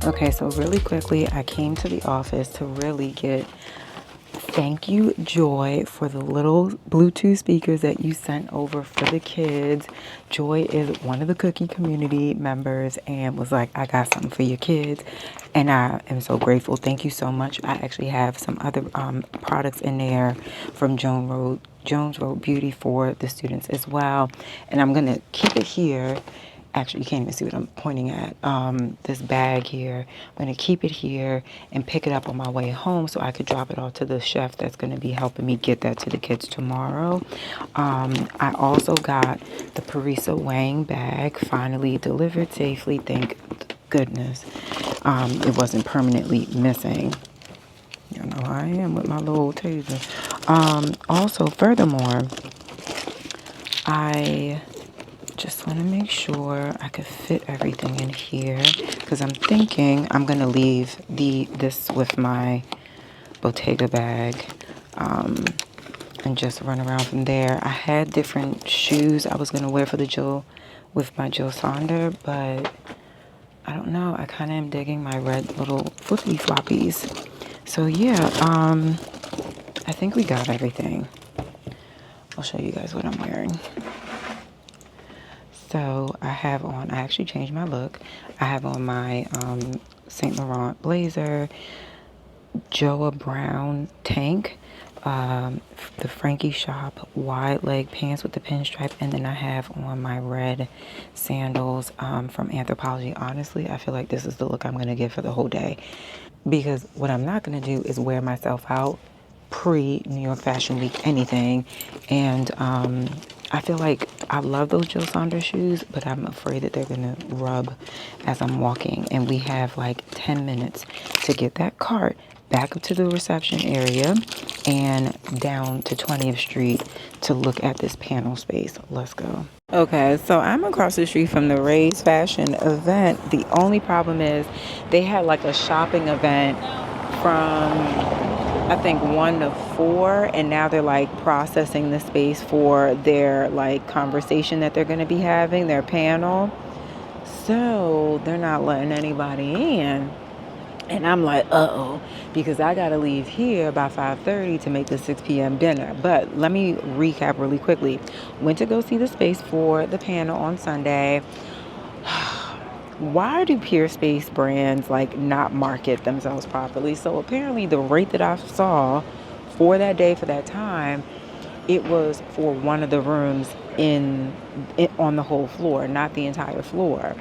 Okay, so really quickly, I came to the office to really get thank you, Joy, for the little Bluetooth speakers that you sent over for the kids. Joy is one of the cookie community members and was like, I got something for your kids. And I am so grateful. Thank you so much. I actually have some other products in there from Jones Road Beauty for the students as well. And I'm going to keep it here. Actually, you can't even see what I'm pointing at. This bag here. I'm going to keep it here and pick it up on my way home so I could drop it off to the chef that's going to be helping me get that to the kids tomorrow. I also got the Parisa Wang bag finally delivered safely. Thank goodness. It wasn't permanently missing. You know how I am with my little taser. Also, furthermore, I just want to make sure I could fit everything in here because I'm thinking I'm going to leave this with my Bottega bag and just run around from there. I had different shoes I was going to wear for the Jill with my Jill Sonder, but I don't know. I kind of am digging my red little flippy floppies. So yeah, I think we got everything. I'll show you guys what I'm wearing. So I actually changed my look. I have on my Saint Laurent blazer, Joa Brown tank, the Frankie Shop wide leg pants with the pinstripe, and then I have on my red sandals from Anthropologie. Honestly, I feel like this is the look I'm going to get for the whole day because what I'm not going to do is wear myself out pre-New York Fashion Week anything. And I feel like I love those Jill Saunders shoes, but I'm afraid that they're going to rub as I'm walking. And we have like 10 minutes to get that cart back up to the reception area and down to 20th Street to look at this panel space. Let's go. Okay, so I'm across the street from the Raise Fashion event. The only problem is they had like a shopping event from I think 1 to 4, and now they're like processing the space for their like conversation that they're going to be having, their panel. So they're not letting anybody in. And I'm like, uh-oh, because I got to leave here by 5:30 to make the 6 p.m. dinner. But let me recap really quickly. Went to go see the space for the panel on Sunday. Why do Peer Space brands like not market themselves properly? So apparently the rate that I saw for that day, for that time, it was for one of the rooms on the whole floor, not the entire floor.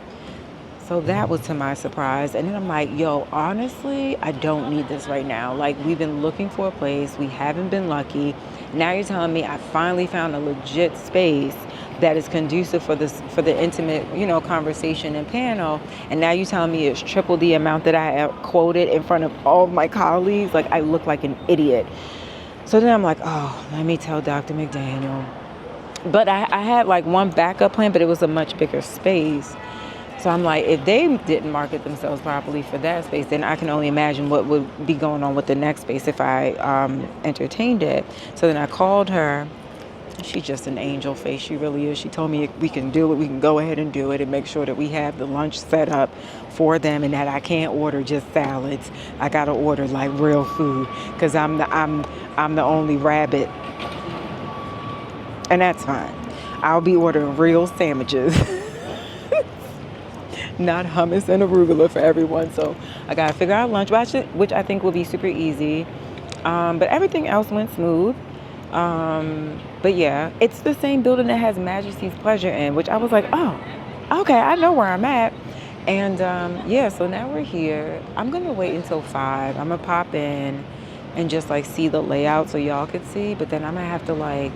So that was to my surprise. And then I'm like, yo, honestly, I don't need this right now. Like, we've been looking for a place. We haven't been lucky. Now you're telling me I finally found a legit space that is conducive for the intimate, conversation and panel. And now you're telling me it's triple the amount that I have quoted in front of all of my colleagues. Like, I look like an idiot. So then I'm like, oh, let me tell Dr. McDaniel. But I had like one backup plan, but it was a much bigger space. So I'm like, if they didn't market themselves properly for that space, then I can only imagine what would be going on with the next space if I entertained it. So then I called her. She's just an angel face. She really is. She told me we can do it. We can go ahead and do it and make sure that we have the lunch set up for them and that I can't order just salads. I got to order like real food because I'm the only rabbit. And that's fine. I'll be ordering real sandwiches. Not hummus and arugula for everyone. So I got to figure out lunch, which I think will be super easy. But everything else went smooth. But yeah, it's the same building that has Majesty's Pleasure in, which I was like, oh, okay, I know where I'm at. And yeah, so now we're here. I'm going to wait until 5. I'm going to pop in and just like see the layout so y'all could see. But then I'm going to have to like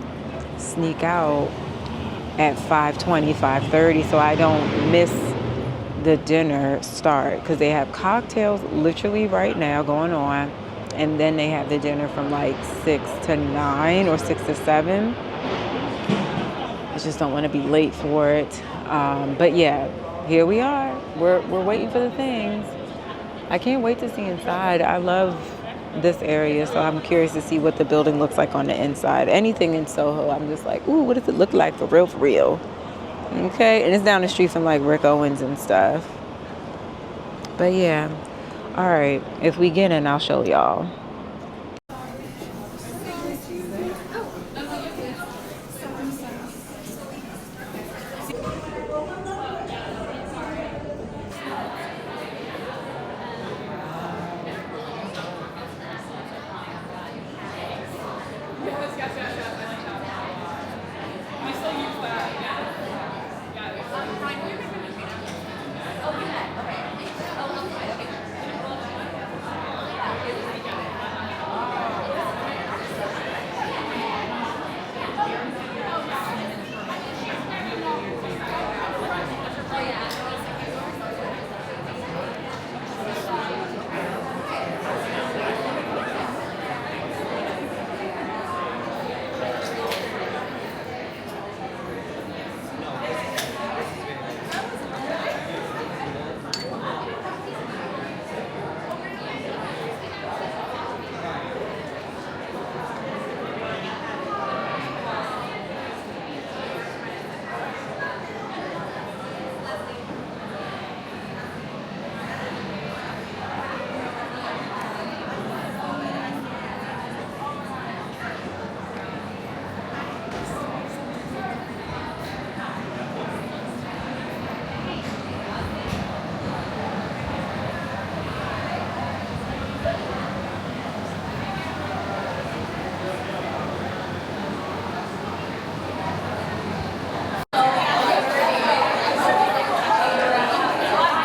sneak out at 5:20, 5:30 so I don't miss the dinner start, because they have cocktails literally right now going on, and then they have the dinner from like 6 to 9 or 6 to 7. I just don't want to be late for it. But yeah, here we are. We're waiting for the things. I can't wait to see inside. I love this area, so I'm curious to see what the building looks like on the inside. Anything in Soho, I'm just like, ooh, what does it look like for real, for real? Okay, and it's down the street from like Rick Owens and stuff. But yeah, all right. If we get in, I'll show y'all.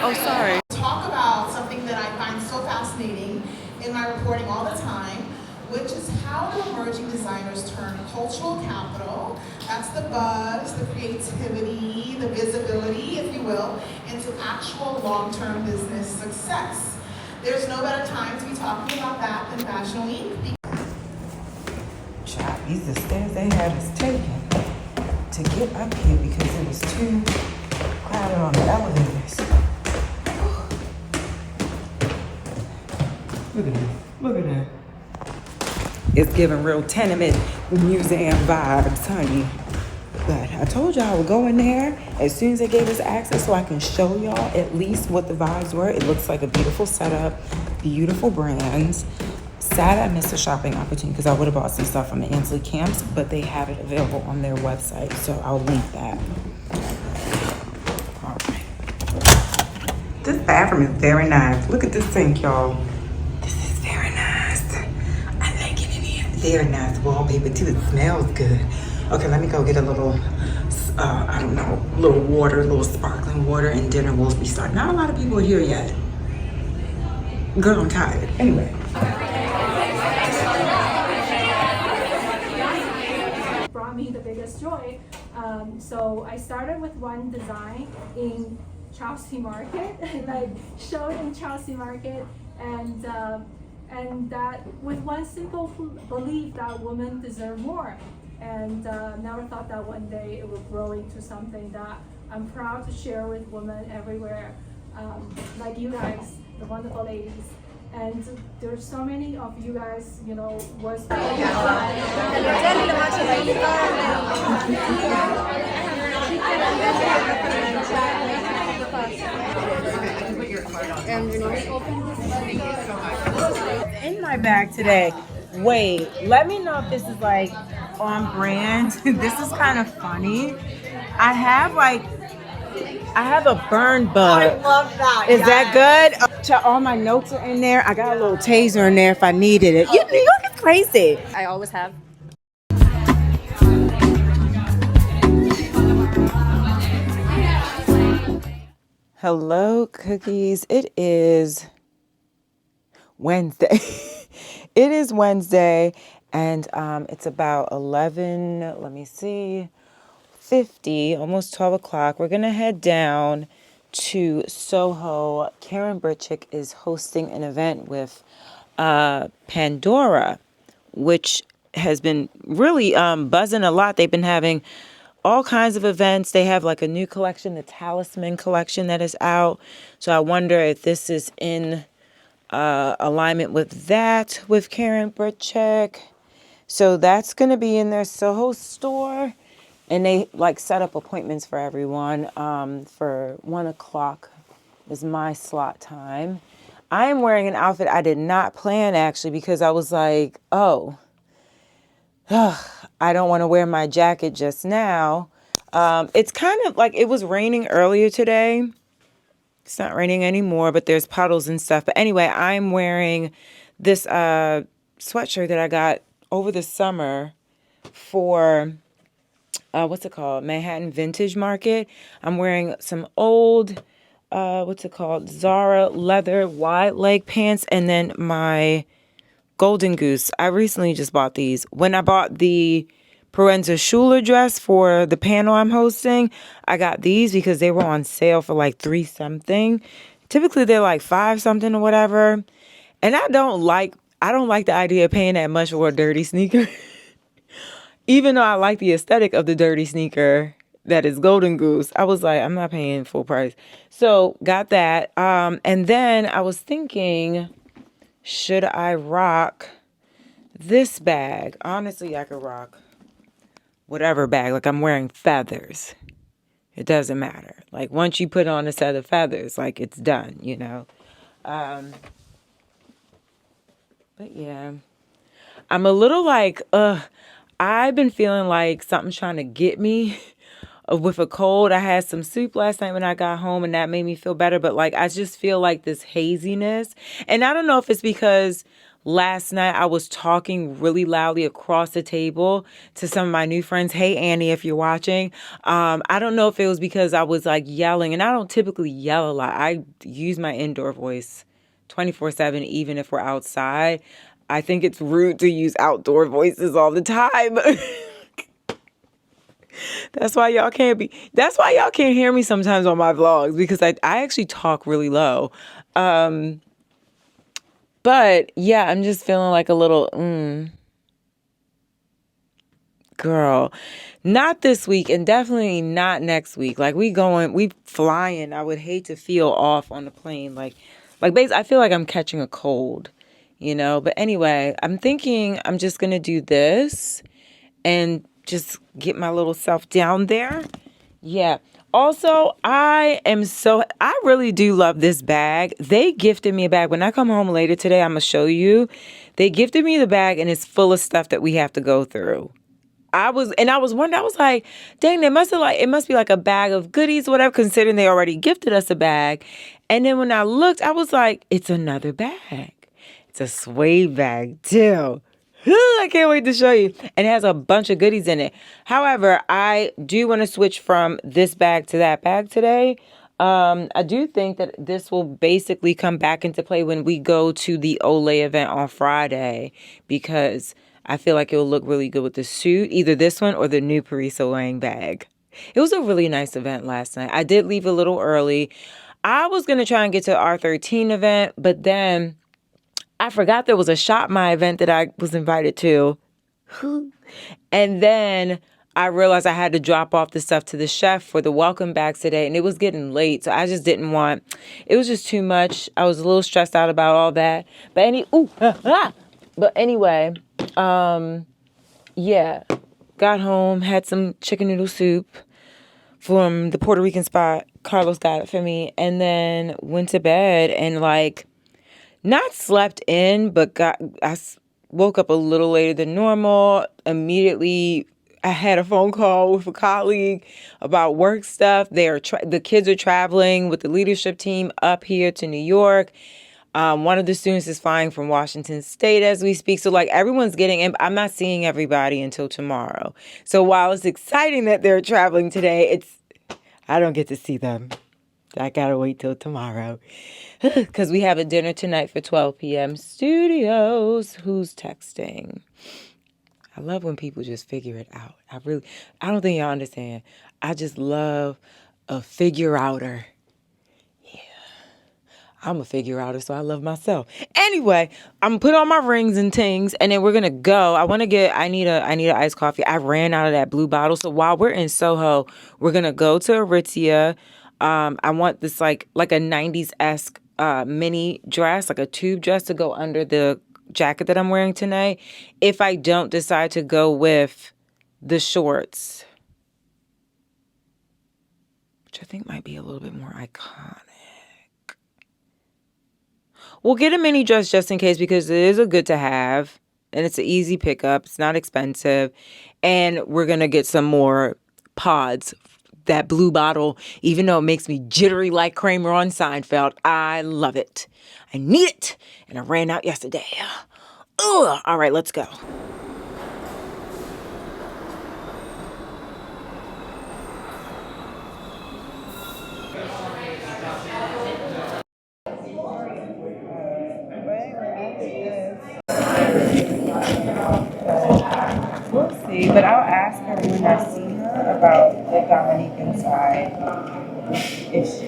Oh, sorry. Talk about something that I find so fascinating in my reporting all the time, which is how do emerging designers turn cultural capital, that's the buzz, the creativity, the visibility, if you will, into actual long-term business success. There's no better time to be talking about that than Fashion Week. Child, these are the stairs they had us taking to get up here because it was too crowded on the elevators. Look at that. Look at that. It's giving real tenement museum vibes, honey. But I told y'all I would go in there as soon as they gave us access so I can show y'all at least what the vibes were. It looks like a beautiful setup, beautiful brands. Sad I missed a shopping opportunity because I would have bought some stuff from the Ansley camps, but they have it available on their website, so I'll link that. All right. This bathroom is very nice. Look at this sink, y'all. This is very nice. I like it in here. Very nice wallpaper too. It smells good. Okay, let me go get a little, I don't know, little water, little sparkling water, and dinner will be starting. Not a lot of people are here yet. Girl, I'm tired. Anyway. Brought me the biggest joy. So I started with one design in Chelsea Market, like showed in Chelsea Market, and that with one simple belief that women deserve more. And never thought that one day it would grow into something that I'm proud to share with women everywhere, like you guys, the wonderful ladies. And there's so many of you guys, you know, was in my bag today. Wait, let me know if this is like on brand. This is kind of funny. I have a burn bug. I love that. Is that good? All my notes are in there. I got a little taser in there if I needed it. You New York is crazy. I always have. Hello, cookies. It is Wednesday. It is Wednesday, and it's about 11, let me see, 50, almost 12 o'clock. We're going to head down to Soho. Karen Britchick is hosting an event with Pandora, which has been really buzzing a lot. They've been having all kinds of events. They have like a new collection, the Talisman collection that is out. So I wonder if this is in alignment with that with Karen Britchek. So that's going to be in their Soho store. And they like set up appointments for everyone. For 1 o'clock is my slot time. I am wearing an outfit I did not plan actually because I was like, oh, I don't want to wear my jacket just now. It's kind of like it was raining earlier today. It's not raining anymore, but there's puddles and stuff. But anyway, I'm wearing this sweatshirt that I got over the summer for, what's it called? Manhattan Vintage Market. I'm wearing some old, Zara leather wide leg pants, and then my Golden Goose. I recently just bought these. When I bought the Proenza Schuler dress for the panel I'm hosting, I got these because they were on sale for like $3 something. Typically they're like $5 something or whatever. And I don't like the idea of paying that much for a dirty sneaker. Even though I like the aesthetic of the dirty sneaker that is Golden Goose, I was like, I'm not paying full price. So got that. And then I was thinking, should I rock this bag? Honestly, I could rock whatever bag. Like I'm wearing feathers. It doesn't matter. Like once you put on a set of feathers, like it's done, you know. But yeah, I'm a little like, I've been feeling like something's trying to get me with a cold. I had some soup last night when I got home and that made me feel better. But like, I just feel like this haziness. And I don't know if it's because last night I was talking really loudly across the table to some of my new friends. Hey, Annie, if you're watching. I don't know if it was because I was like yelling, and I don't typically yell a lot. I use my indoor voice 24/7, even if we're outside. I think it's rude to use outdoor voices all the time. That's why y'all can't hear me sometimes on my vlogs, because I actually talk really low. But yeah, I'm just feeling like a little, girl, not this week and definitely not next week. Like we flying. I would hate to feel off on the plane. Like basically, I feel like I'm catching a cold, you know? But anyway, I'm thinking I'm just going to do this and just get my little self down there. Yeah. Also, I really do love this bag. They gifted me a bag. When I come home later today, I'm going to show you. They gifted me the bag and it's full of stuff that we have to go through. I was wondering, I was like, dang, it must be like a bag of goodies or whatever, considering they already gifted us a bag. And then when I looked, I was like, it's another bag. It's a suede bag too. I can't wait to show you. And it has a bunch of goodies in it. However, I do want to switch from this bag to that bag today. I do think that this will basically come back into play when we go to the Olay event on Friday, because I feel like it will look really good with the suit, either this one or the new Paris Olang bag. It was a really nice event last night. I did leave a little early. I was going to try and get to the R13 event, but then I forgot there was a Shop My event that I was invited to. And then I realized I had to drop off the stuff to the chef for the welcome bags today, and it was getting late. So I just didn't want, it was just too much. I was a little stressed out about all that. But anyway, yeah, got home, had some chicken noodle soup from the Puerto Rican spot. Carlos got it for me, and then went to bed and like, not slept in, but I woke up a little later than normal. Immediately, I had a phone call with a colleague about work stuff. The kids are traveling with the leadership team up here to New York. One of the students is flying from Washington State as we speak. So like everyone's getting in. I'm not seeing everybody until tomorrow. So while it's exciting that they're traveling today, I don't get to see them. I gotta wait till tomorrow. Because we have a dinner tonight for 12 p.m. Studios. Who's texting? I love when people just figure it out. I don't think y'all understand. I just love a figure outer. Yeah. I'm a figure outer, so I love myself. Anyway, I'm gonna put on my rings and things, and then we're gonna go. I need a iced coffee. I ran out of that blue bottle, so while we're in Soho, we're gonna go to Aritzia. I want this like a 90s-esque mini dress, like a tube dress to go under the jacket that I'm wearing tonight. If I don't decide to go with the shorts, which I think might be a little bit more iconic. We'll get a mini dress just in case because it is a good to have and it's an easy pickup. It's not expensive. And we're going to get some more pods. That blue bottle, even though it makes me jittery like Kramer on Seinfeld, I love it. I need it. And I ran out yesterday. Ugh. All right, let's go. We'll see, but I'll ask her when I see her about the Dominique inside. If she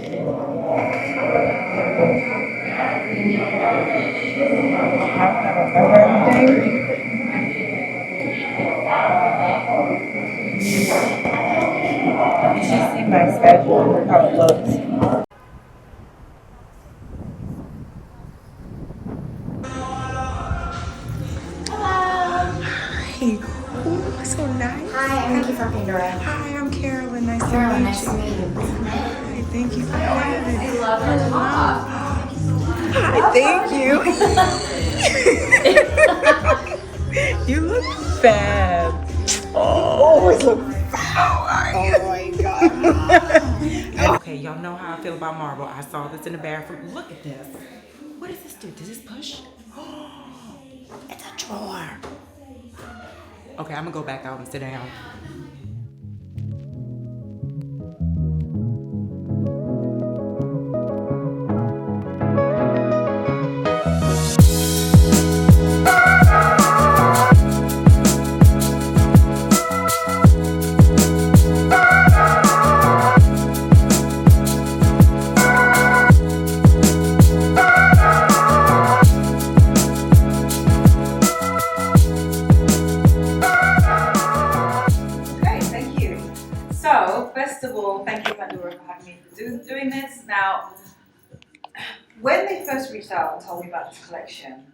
I don't remember everything. You should see my schedule, how it looks. Hey, ooh, so nice. Hi, I'm Nyfw from Pandora. Hi, I'm Carolyn. Nice Carolyn, to nice to meet you. Hi, thank you for having me. I love her top. Hi, thank you. You look fab. Oh, it looks fab. Oh my God. Okay, y'all know how I feel about marble. I saw this in the bathroom. Look at this. What does this do? Does this push? It's a drawer. Okay, I'm gonna go back out and sit down. First of all, thank you, Pandora, for having me doing this. Now, when they first reached out and told me about this collection,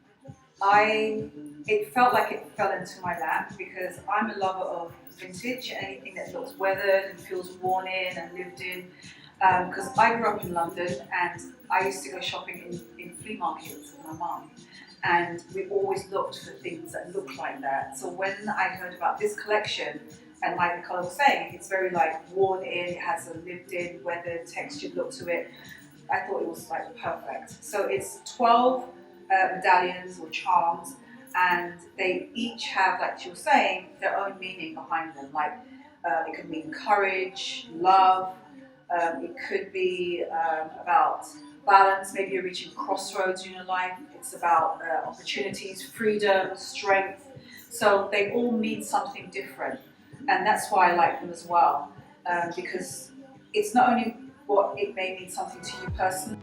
it felt like it fell into my lap because I'm a lover of vintage, anything that looks weathered and feels worn in and lived in. Because I grew up in London and I used to go shopping in flea markets with my mum. And we always looked for things that looked like that. So when I heard about this collection, and like the colour was saying, it's very like worn in, it has a lived in, weathered, textured look to it. I thought it was like perfect. So it's 12 medallions or charms, and they each have, like she was saying, their own meaning behind them. Like it could mean courage, love, it could be about balance, maybe you're reaching crossroads in your life. It's about opportunities, freedom, strength. So they all mean something different. And that's why I like them as well, because it's not only what it may mean something to you personally.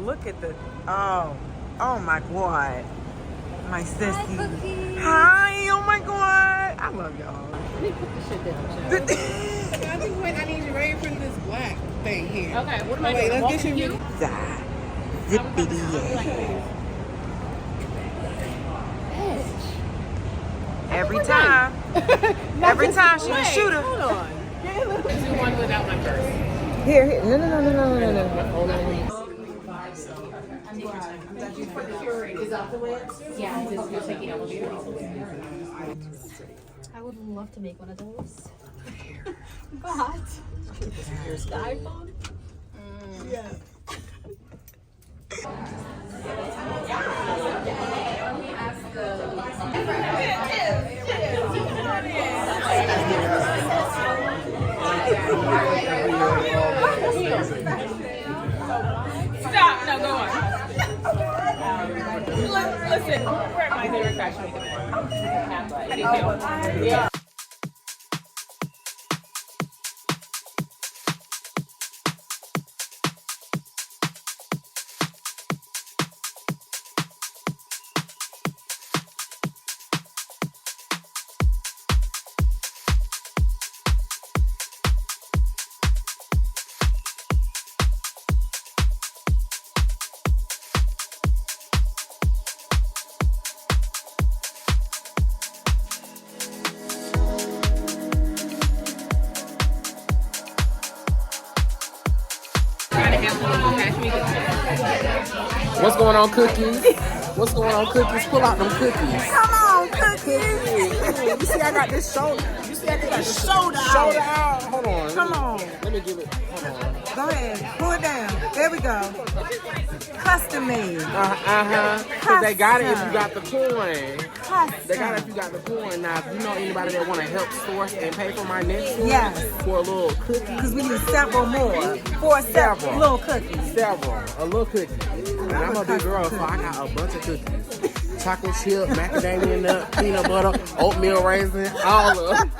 Look at the, oh my God. My sissy. Hi, oh my God. I love y'all. Let me put the shit down, child. I think I need you right in front of this black. Okay, what am I Wait, doing? let's get Walking you. Zippity yeah. Every time. Every time she a shooter. Hold on. Do one without my purse. Here. No. Yeah, you're taking elevator. I would love to make one of those. But the iPhone? Yeah. Stop! No, go on. Listen, we're at my favorite fashion week event. How do you feel? Yeah. What's going on, cookies? What's going on, cookies? Pull out them cookies. Come on, cookies. You see, I got this shoulder. You see, I got this shoulder out. Shoulder out. Hold on. Come on. Let me give it. Hold on. Go ahead. Pull it down. There we go. Custom made. Because they got it if you got the coin. Custom. They got it if you got the coin. Now, if you know anybody that want to help source and pay for my next one, Yes. for a little cookie. Because we need several more. For several little cookies. Several. A little cookie. And I'm a big girl, so I got a bunch of cookies. Chocolate chip, macadamia nut, peanut butter, oatmeal raisin, all of them.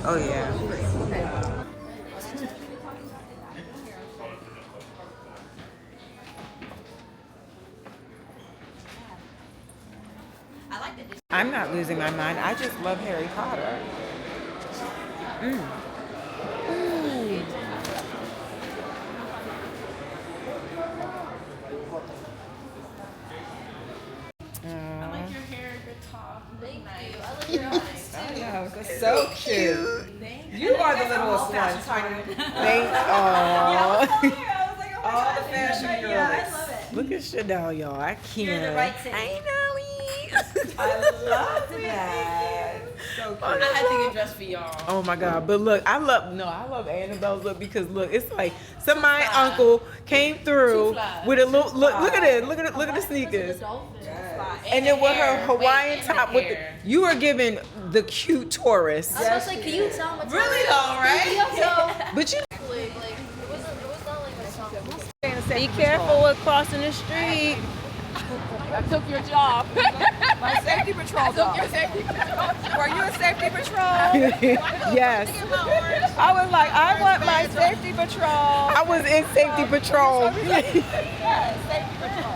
Oh yeah. I'm not losing my mind. I just love Harry Potter. I like your hair, good top. Thank you. I like your eyes too. Yeah, it's so cute. You are the littlest one, Tanya. All the fashion girls. Yeah, I love it. Look at Chanel, y'all. I can't. You're in the right city. I know. I love that. So cute. I had to get dressed for y'all. Oh my God! But look, I love Annabelle's look because look, it's like my uncle came through with a look. Look at it. Look at the sneakers. And then with her Hawaiian top with you are giving the cute tourist. I was just like, can you tell what Really though, right? But you it was not like a song. be careful with crossing the street. I took your job. My safety patrol dog. Your safety patrol. Were you a safety patrol? Yes. I was like, I want my safety patrol. I was in safety patrol. Yeah, safety patrol.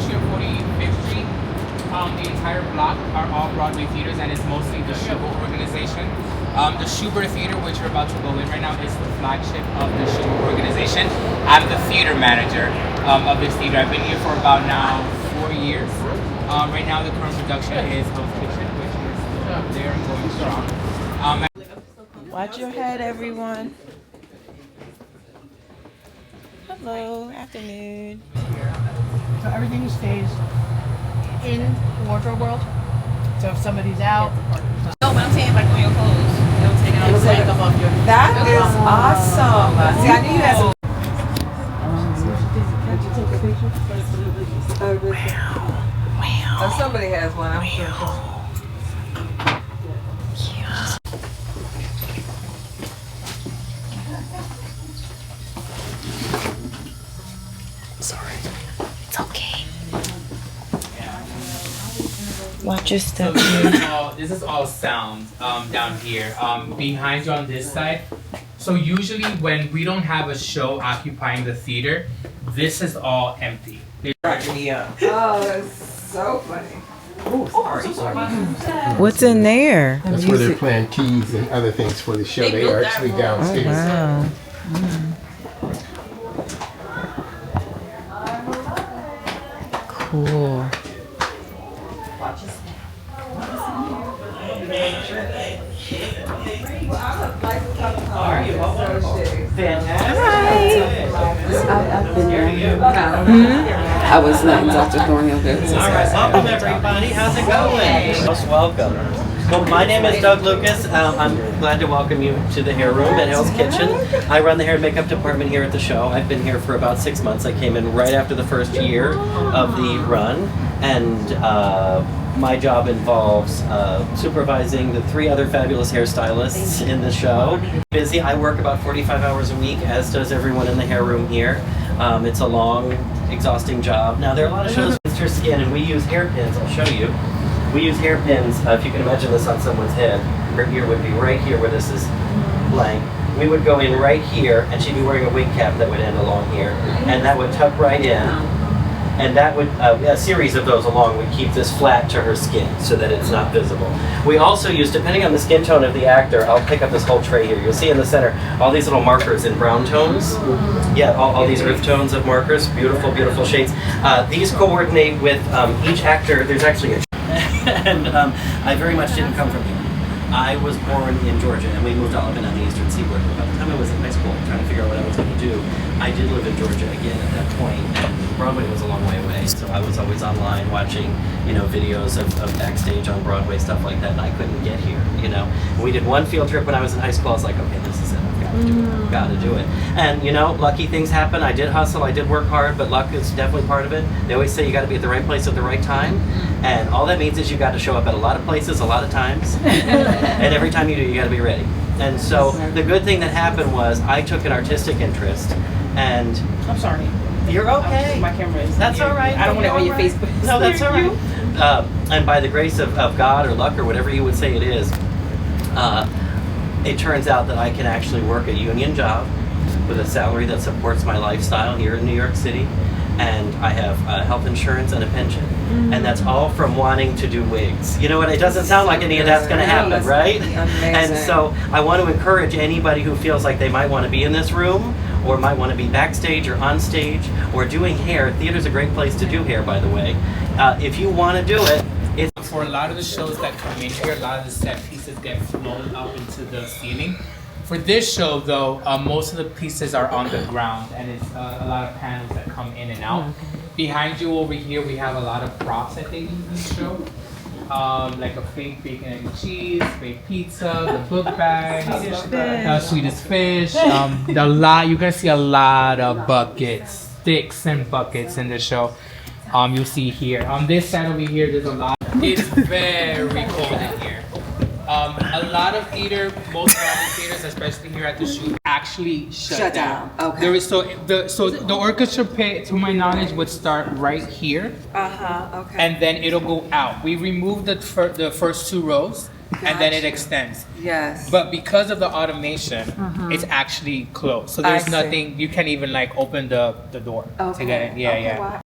Street or 45th Street, the entire block are all Broadway theaters, and it's mostly the Soho organization. The Schubert Theater, which we're about to go in right now, is the flagship of the Soho organization. I'm the theater manager of this theater. I've been here for about now 4 years. Right now, the current production is Hell's Kitchen, which is there and going strong. Watch your head, everyone. Hello, afternoon. So everything stays in the wardrobe world. So if somebody's out. No, but I'm saying like on your clothes. It'll take it off your. That is awesome. See, I knew you had some. Wow. Oh, somebody has one, I'm sure. Sorry. It's okay. Watch your step. This is all sound down here. Behind you on this side. So usually when we don't have a show occupying the theater, this is all empty. Oh, that's so funny. What's in there? That's where they're playing keys and other things for the show. They are actually downstairs. Wow. Cool. I was letting Dr. Thornhill go. Welcome everybody, how's it going? Most welcome. Well, my name is Doug Lucas. I'm glad to welcome you to the hair room at Hell's Kitchen. I run the hair and makeup department here at the show. I've been here for about 6 months. I came in right after the first year of the run, and my job involves supervising the 3 other fabulous hairstylists in the show. Busy. I work about 45 hours a week, as does everyone in the hair room here. It's a long, exhausting job. Now, there are a lot of shows with your skin, and we use hairpins. I'll show you. We use hairpins. If you can imagine this on someone's head, her ear would be right here where this is blank. We would go in right here, and she'd be wearing a wig cap that would end along here, and that would tuck right in. And that would, a series of those along would keep this flat to her skin so that it's not visible. We also use, depending on the skin tone of the actor, I'll pick up this whole tray here. You'll see in the center all these little markers in brown tones. Yeah, all these earth tones of markers, beautiful, beautiful shades. These coordinate with each actor. There's actually a and I very much didn't come from here. I was born in Georgia, and we moved all up and down the eastern seaboard. By the time I was in high school, trying to figure out what I was going to do, I did live in Georgia again at that point, and Broadway was a long way away. So I was always online watching, videos of Backstage on Broadway, stuff like that, and I couldn't get here, And we did one field trip when I was in high school. I was like, okay, this is it. I've got to do it. I've got to do it. And, lucky things happen. I did hustle. I did work hard, but luck is definitely part of it. They always say you got to be at the right place at the right time. And all that means is you got to show up at a lot of places, a lot of times. And every time you do, you got to be ready. And so the good thing that happened was I took an artistic interest, and I'm sorry. You're okay. My camera is. That's all right. I don't want it on your face, but no, that's all right. And by the grace of God or luck or whatever you would say it is, it turns out that I can actually work a union job with a salary that supports my lifestyle here in New York City. And I have health insurance and a pension. And that's all from wanting to do wigs. You know what? It doesn't sound like any of that's going to happen, right? And so I want to encourage anybody who feels like they might want to be in this room, or might want to be backstage or on stage or doing hair. Theater's a great place to do hair, by the way. If you want to do it, it's for a lot of the shows that come in here, a lot of the set pieces get flown up into the ceiling. For this show, though, most of the pieces are on the ground, and it's a lot of panels that come in and out. Behind you over here, we have a lot of props that they use in the show, like a fake bacon and cheese, fake pizza, the book bag, Swedish fish. You can see a lot of buckets, sticks and buckets in the show. You see here. On this side over here, there's a lot. It's very cold in here. A lot of most Broadway theaters, especially here at the Shoe, actually shut down. Okay. There is the orchestra pit, to my knowledge, would start right here, Okay. and then it'll go out. We removed the first 2 rows, and then it extends. Yes. But because of the automation, it's actually closed. So there's see. nothing, you can't even like open the door to get it. Yeah. Wow.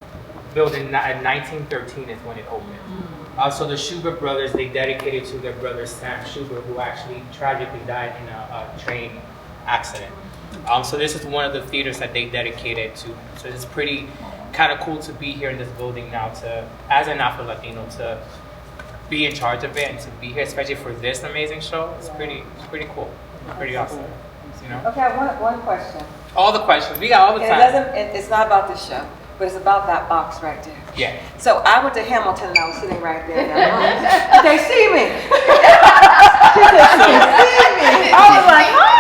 Built in 1913 is when it opened. So the Schubert brothers, they dedicated to their brother Sam Schubert, who actually tragically died in a train accident. So this is one of the theaters that they dedicated to. So it's pretty kind of cool to be here in this building now, as an Afro-Latino, to be in charge of it and to be here, especially for this amazing show. It's pretty cool, pretty awesome. You know? Okay, I have one question. All the questions, we got all the time. It's not about this show, but it's about that box right there. Yeah. So I went to Hamilton and I was sitting right there. Did they see me? She said, "She can see me." I was like, "Hi."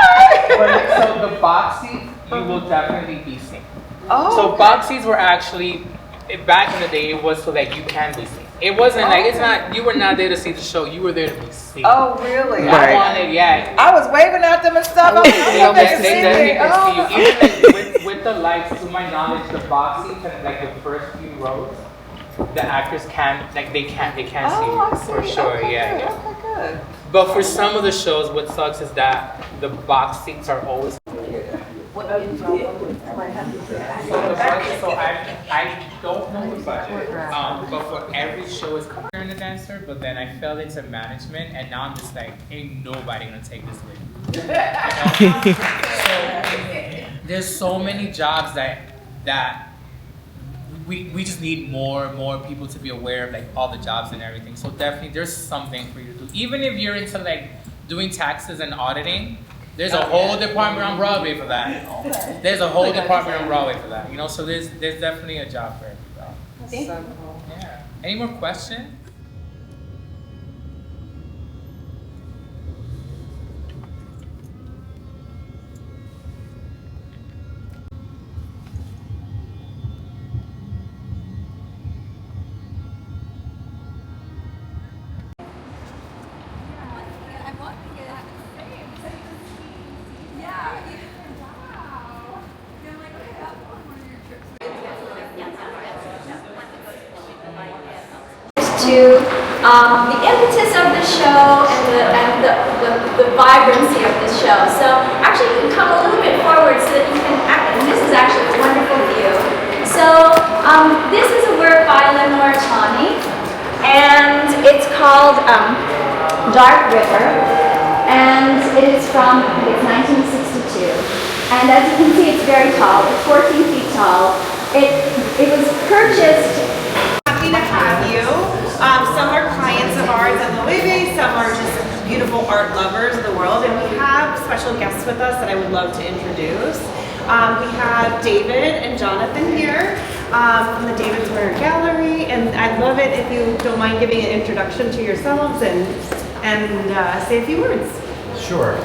So the box seats, you will definitely be seen. Oh. So box seats were actually, back in the day, it was so that you can be seen. It wasn't like, it's not, you were not there to see the show, you were there to be seen. Oh, really? I wanted, yeah. I was waving at them and stuff. I was like, They "They see definitely me." can Oh. see you. Even with the lights, to my knowledge, the box seats and like the first few rows, the actors can't see you I see. for sure. Okay, Yeah, good. yeah. Okay, good. But for some of the shows, what sucks is that the box seats are always. So I don't know the budget, but for every show is covering the dancer. But then I fell into management, and now I'm just like, ain't nobody gonna take this with me. So there's so many jobs that we just need more people to be aware of, like all the jobs and everything. So definitely there's something for you to do. Even if you're into like doing taxes and auditing, there's a whole department on Broadway for that. There's a whole department on Broadway for that. You know, so there's definitely a job for everybody. That's so cool. Yeah. Any more questions? To the impetus of the show and the vibrancy of the show. So actually you can come a little bit forward so that you can and this is actually a wonderful view. So this is a work by Lenore Tawney, and it's called Dark River, and it is from, I think it's 1962. And as you can see, it's very tall. It's 14 feet tall. It was purchased. Happy to have you. Some are clients of ours at Loewe, some are just beautiful art lovers of the world, and we have special guests with us that I would love to introduce. We have David and Jonathan here from the David Turner Gallery, and I'd love it if you don't mind giving an introduction to yourselves and say a few words. Sure.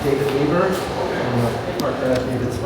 David Weaver, I'm a partner at David's.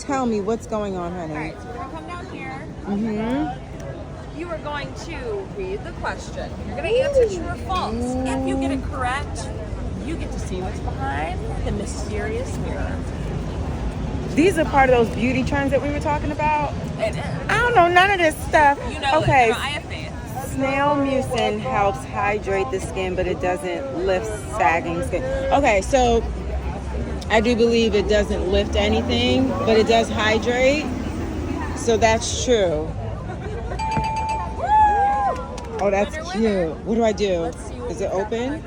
Tell me what's going on, honey. Alright, so we're gonna come down here. Mm-hmm. You are going to read the question. You're gonna answer true or false. If you get it correct, you get to see what's behind the mysterious mirror. These are part of those beauty trends that we were talking about. It is. I don't know none of this stuff. You know okay. that. I have faith. Snail mucin helps hydrate the skin, but it doesn't lift sagging skin. Okay, so I do believe it doesn't lift anything, but it does hydrate. So that's true. Oh, that's cute. What do I do? Is it open?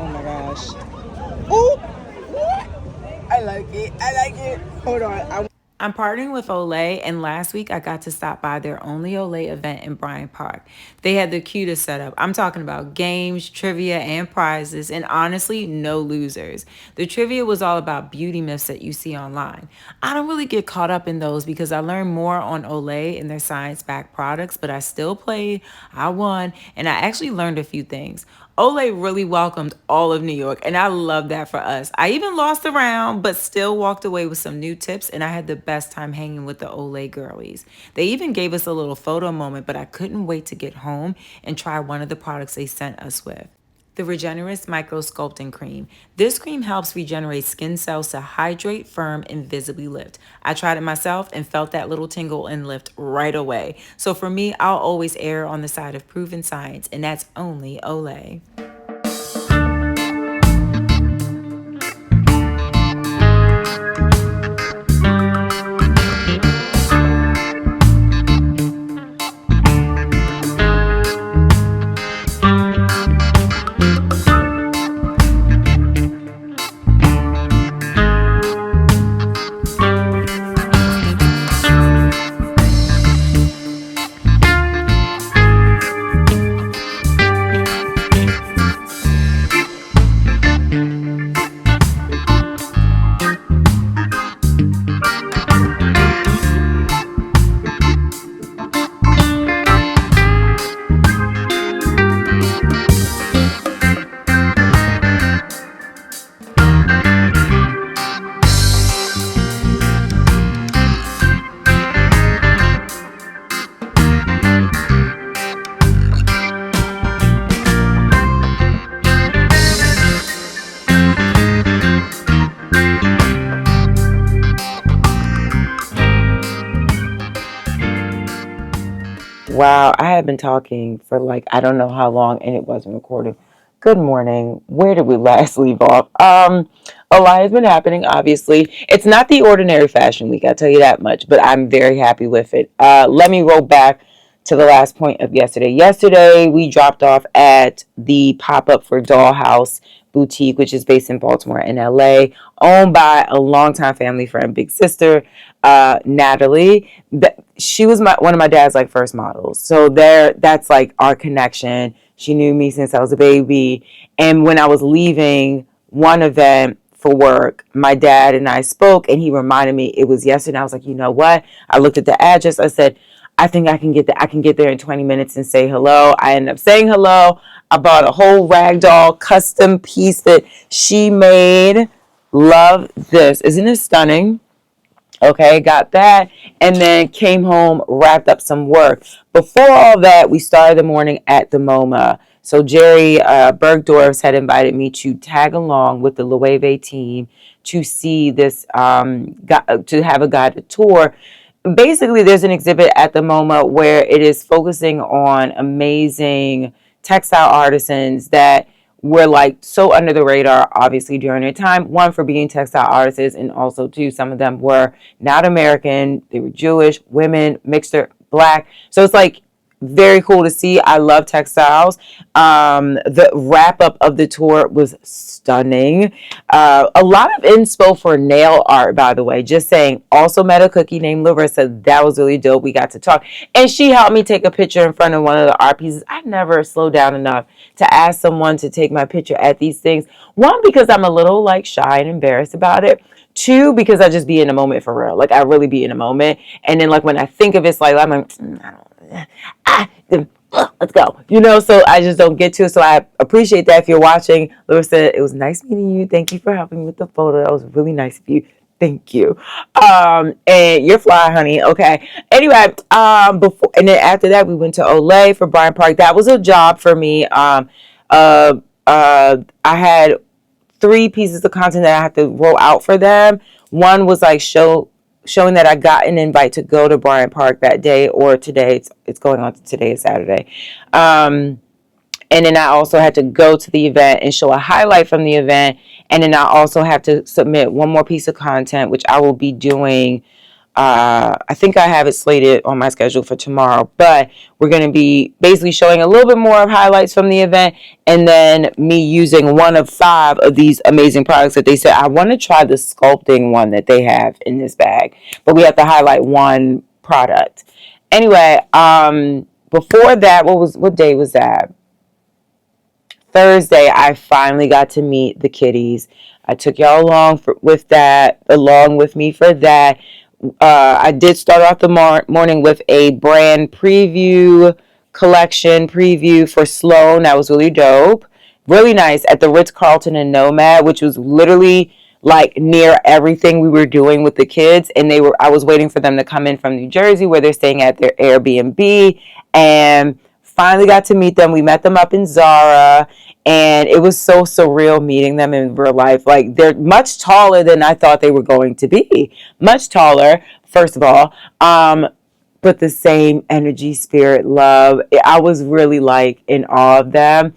Oh my gosh. Oh, I like it. I like it. Hold on. I'm partnering with Olay, and last week I got to stop by their only Olay event in Bryant Park. They had the cutest setup. I'm talking about games, trivia, and prizes, and honestly, no losers. The trivia was all about beauty myths that you see online. I don't really get caught up in those because I learned more on Olay and their science-backed products, but I still played, I won, and I actually learned a few things. Olay really welcomed all of New York, and I love that for us. I even lost a round, but still walked away with some new tips, and I had the best time hanging with the Olay girlies. They even gave us a little photo moment, but I couldn't wait to get home and try one of the products they sent us with. The Regenerist Micro Sculpting Cream. This cream helps regenerate skin cells to hydrate, firm, and visibly lift. I tried it myself and felt that little tingle and lift right away. So for me, I'll always err on the side of proven science, and that's only Olay. Wow, I had been talking for like, I don't know how long, and it wasn't recording. Good morning. Where did we last leave off? A lot has been happening, obviously. It's not the ordinary fashion week, I'll tell you that much, but I'm very happy with it. Let me roll back to the last point of yesterday. Yesterday, we dropped off at the pop-up for Dollhouse Boutique, which is based in Baltimore and LA, owned by a longtime family friend, big sister, Natalie. She was one of my dad's like first models. So that's like our connection. She knew me since I was a baby. And when I was leaving one event for work, my dad and I spoke, and he reminded me it was yesterday. I was like, you know what? I looked at the address. I said, I think I can get there in 20 minutes and say hello. I ended up saying hello. I bought a whole ragdoll custom piece that she made. Love this. Isn't it stunning? Okay, got that. And then came home, wrapped up some work. Before all that, we started the morning at the MOMA. So Jerry Bergdorf had invited me to tag along with the Loewe team to see this, to have a guided tour. Basically, there's an exhibit at the MoMA where it is focusing on amazing textile artisans that were like so under the radar, obviously, during their time. One, for being textile artists, and also two, some of them were not American. They were Jewish, women, mixture, Black. So it's like very cool to see. I love textiles. The wrap up of the tour was stunning. A lot of inspo for nail art, by the way. Just saying. Also met a cookie named Larissa. That was really dope. We got to talk. And she helped me take a picture in front of one of the art pieces. I never slow down enough to ask someone to take my picture at these things. One, because I'm a little like shy and embarrassed about it. Two, because I just be in a moment for real. Like I really be in a moment. And then like when I think of it, like I'm like, let's go. You know, so I just don't get to it. So I appreciate that. If you're watching, Larissa, it was nice meeting you. Thank you for helping me with the photo. That was really nice of you. Thank you. And you're fly, honey. Okay. Anyway, before and then after that, we went to Olay for Bryant Park. That was a job for me. I had 3 pieces of content that I had to roll out for them. One was like showing that I got an invite to go to Bryant Park that day, or today. It's going on today, is Saturday. And then I also had to go to the event and show a highlight from the event. And then I also have to submit one more piece of content, which I will be doing. I think I have it slated on my schedule for tomorrow, but we're going to be basically showing a little bit more of highlights from the event, and then me using one of 5 of these amazing products that they said. I want to try the sculpting one that they have in this bag, but we have to highlight one product. Anyway, before that, what day was that? Thursday, I finally got to meet the kiddies. I took y'all along with me for that. I did start off the morning with a brand collection preview for Sloan. That was really dope. Really nice at the Ritz-Carlton and Nomad, which was literally like near everything we were doing with the kids. And I was waiting for them to come in from New Jersey, where they're staying at their Airbnb, and finally got to meet them. We met them up in Zara, and it was so surreal meeting them in real life. Like, they're much taller than I thought they were going to be. Much taller, first of all. But the same energy, spirit, love. I was really like in awe of them.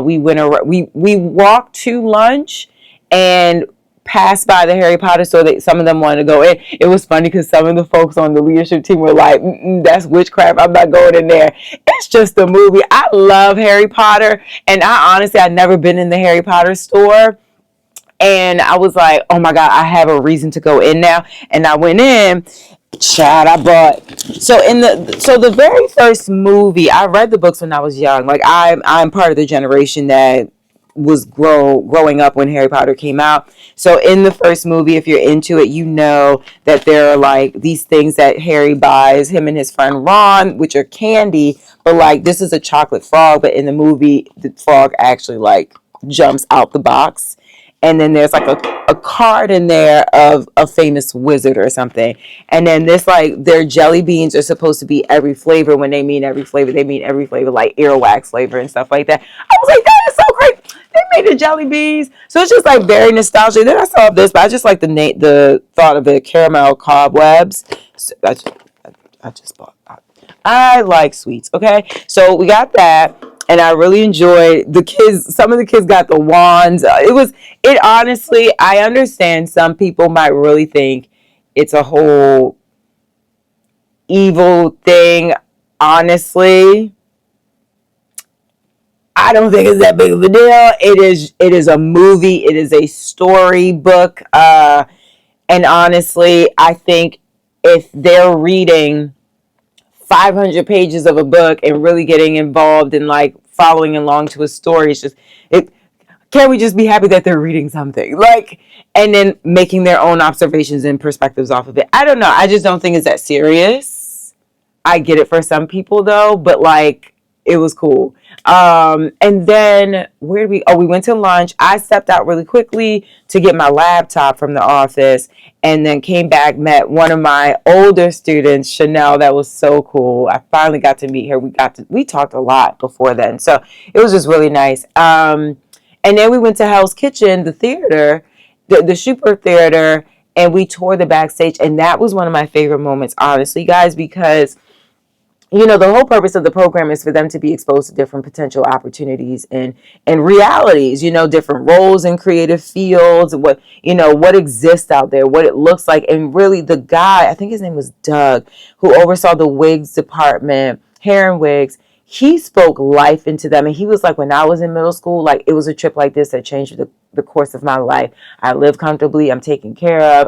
We went around, we walked to lunch and passed by the Harry Potter store. Some of them wanted to go in. It was funny because some of the folks on the leadership team were like, that's witchcraft. I'm not going in there. It's just a movie. I love Harry Potter. And I'd never been in the Harry Potter store. And I was like, oh my God, I have a reason to go in now. And I went in. Child, I bought. So the very first movie, I read the books when I was young. Like, I'm part of the generation that was growing up when Harry Potter came out. So in the first movie, if you're into it, you know that there are like these things that Harry buys him and his friend Ron, which are candy, but like this is a chocolate frog, but in the movie the frog actually like jumps out the box. And then there's like a card in there of a famous wizard or something. And then this, like, their jelly beans are supposed to be every flavor. When they mean every flavor, they mean every flavor, like earwax flavor and stuff like that. I was like, that is so great. They made the jelly beans. So it's just like very nostalgic. Then I saw this, but I just like the thought of the caramel cobwebs. So I just bought that. I like sweets, okay? So we got that. And I really enjoyed the kids. Some of the kids got the wands. It honestly, I understand some people might really think it's a whole evil thing. Honestly, I don't think it's that big of a deal. It is a movie. It is a storybook. And honestly, I think if they're reading 500 pages of a book and really getting involved in like following along to a story, can't we just be happy that they're reading something, like, and then making their own observations and perspectives off of it? I don't know. I just don't think it's that serious. I get it for some people though, but like, it was cool. And then we went to lunch. I stepped out really quickly to get my laptop from the office, and then came back, met one of my older students, Chanel. That was so cool. I finally got to meet her. We talked a lot before then. So it was just really nice. And then we went to Hell's Kitchen, the theater, the Super Theater, and we toured the Backstage. And that was one of my favorite moments, honestly, guys, because you know, the whole purpose of the program is for them to be exposed to different potential opportunities and realities, you know, different roles in creative fields, what exists out there, what it looks like. And really the guy, I think his name was Doug, who oversaw the wigs department, hair and wigs, he spoke life into them. And he was like, when I was in middle school, like, it was a trip like this that changed the course of my life. I live comfortably. I'm taken care of.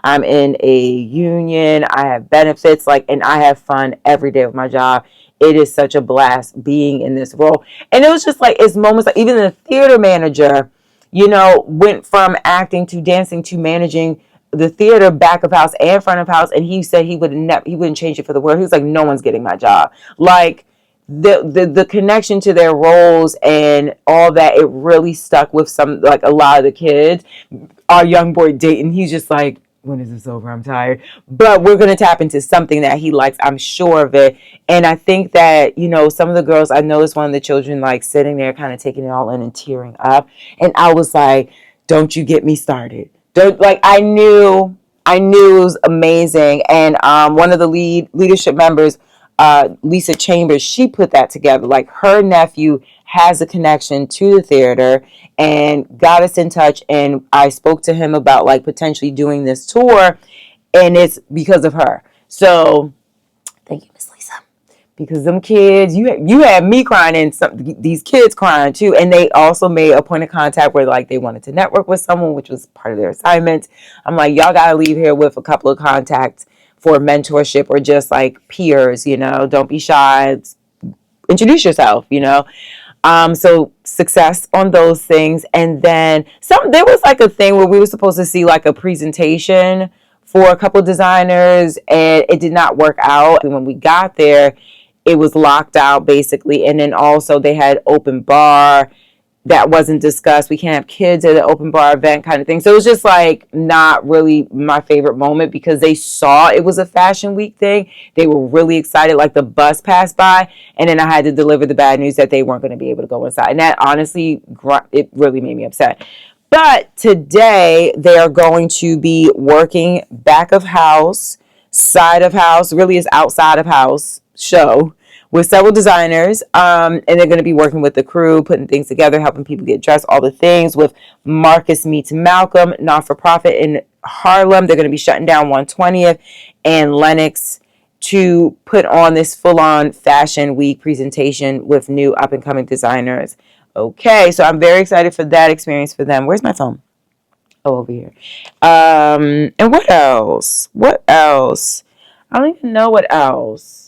I'm in a union. I have benefits, like, and I have fun every day of my job. It is such a blast being in this role. And it was just like, it's moments like even the theater manager, you know, went from acting to dancing to managing the theater back of house and front of house. And he said he wouldn't change it for the world. He was like, no one's getting my job. Like, the connection to their roles and all that, it really stuck with a lot of the kids. Our young boy Dayton, he's just like, when is this over? I'm tired. But we're going to tap into something that he likes. I'm sure of it. And I think that, you know, some of the girls, I noticed one of the children like sitting there kind of taking it all in and tearing up. And I was like, don't you get me started. Don't, like, I knew it was amazing. And one of the leadership members, Lisa Chambers, she put that together. Like, her nephew has a connection to the theater and got us in touch. And I spoke to him about like potentially doing this tour, and it's because of her. So thank you, Miss Lisa. Because them kids, you had me crying and these kids crying too. And they also made a point of contact where like they wanted to network with someone, which was part of their assignment. I'm like, y'all gotta leave here with a couple of contacts for mentorship or just like peers, you know. Don't be shy. Introduce yourself, you know. So success on those things. And then there was like a thing where we were supposed to see like a presentation for a couple designers, and it did not work out. And when we got there, it was locked out basically. And then also they had open bar that wasn't discussed. We can't have kids at an open bar event kind of thing. So it was just like not really my favorite moment because they saw it was a fashion week thing. They were really excited, like the bus passed by, and then I had to deliver the bad news that they weren't going to be able to go inside. And that honestly, it really made me upset. But today they are going to be working back of house, side of house, really is outside of house show with several designers, and they're going to be working with the crew, putting things together, helping people get dressed, all the things with Marcus Meets Malcolm, not-for-profit in Harlem. They're going to be shutting down 120th and Lenox to put on this full-on fashion week presentation with new up-and-coming designers. Okay, so I'm very excited for that experience for them. Where's my phone? Oh, over here. And what else? I don't even know what else.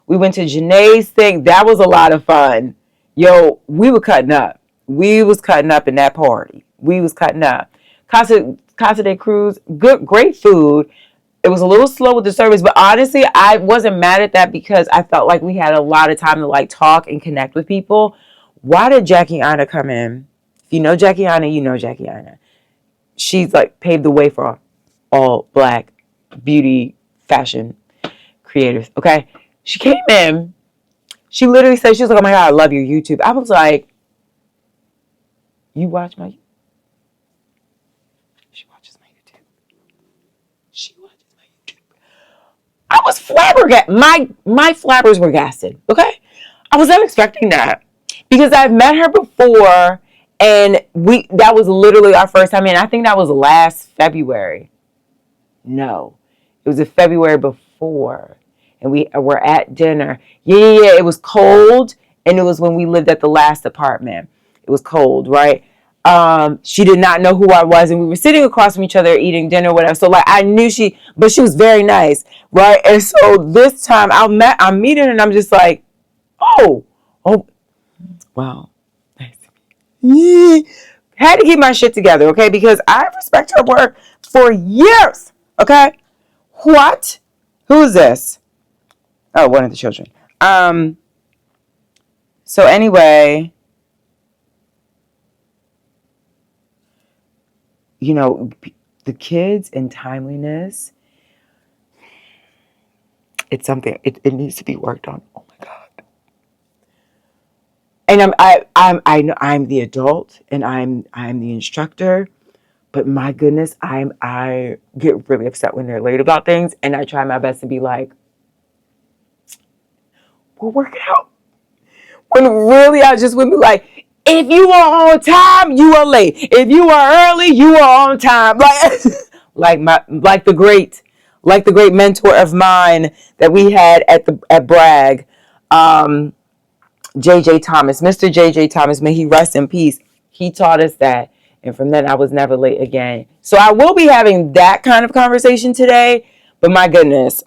We went to Janae's thing. That was a lot of fun. Yo, we were cutting up. We was cutting up in that party. We was cutting up. Casa de Cruz, great food. It was a little slow with the service, but honestly, I wasn't mad at that because I felt like we had a lot of time to like talk and connect with people. Why did Jackie Anna come in? If you know Jackie Anna, you know Jackie Anna. She's like paved the way for all black beauty fashion creators, okay? She came in. She literally said, she was like, oh my God, I love your YouTube. I was like, you watch my YouTube? She watches my YouTube. She watches my YouTube. I was flabbergasted. My flabbers were gasted, okay? I was not expecting that because I've met her before and that was literally our first time in. I think that was last February. No, it was the February before. And we were at dinner. Yeah. It was cold. And it was when we lived at the last apartment. It was cold, right? She did not know who I was. And we were sitting across from each other eating dinner, whatever. So like I knew but she was very nice, right? And so this time I'm meeting her and I'm just like, oh, wow. Nice. Yeah. Had to keep my shit together, okay? Because I respect her work for years, okay? What? Who is this? Oh, one of the children. So anyway, you know, the kids and timeliness, it's something, it needs to be worked on. Oh my God. And I'm the adult and I'm the instructor, but my goodness, I get really upset when they're late about things, and I try my best to be like, we'll work it out. When really I just would be like, if you are on time, you are late. If you are early, you are on time. Like the great mentor of mine that we had at Bragg, J.J. Thomas, Mr. J.J. Thomas, may he rest in peace. He taught us that, and from then I was never late again. So I will be having that kind of conversation today. But my goodness,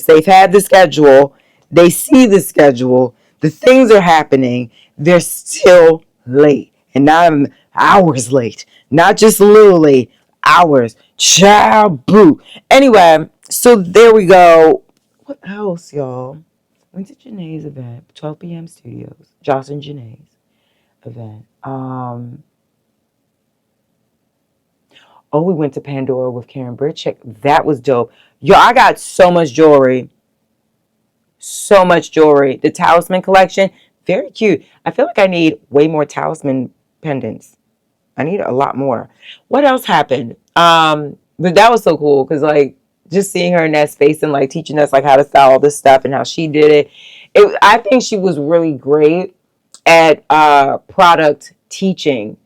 they've had the schedule. They see the schedule. The things are happening. They're still late. And now I'm hours late. Not just a little late. Hours. Child boo. Anyway, so there we go. What else, y'all? Went to Janae's event. 12 p.m. Studios. Joss and Janae's event. Oh, we went to Pandora with Karen Britchick. That was dope. Yo, I got so much jewelry. So much jewelry. The talisman collection, very cute. I feel like I need way more talisman pendants. I need a lot more. What else happened? But that was so cool because like just seeing her in that space and like teaching us like how to style all this stuff and how she did it. I think she was really great at product teaching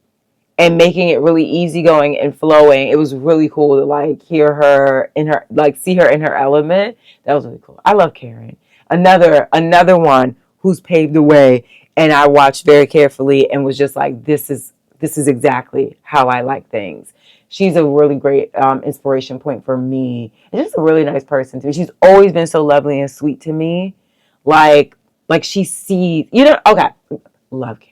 and making it really easygoing and flowing. It was really cool to like hear her in her, like see her in her element. That was really cool. I love Karen. Another one who's paved the way, and I watched very carefully and was just like, this is exactly how I like things. She's a really great inspiration point for me. And just a really nice person too. She's always been so lovely and sweet to me. Like she sees, okay, love Karen.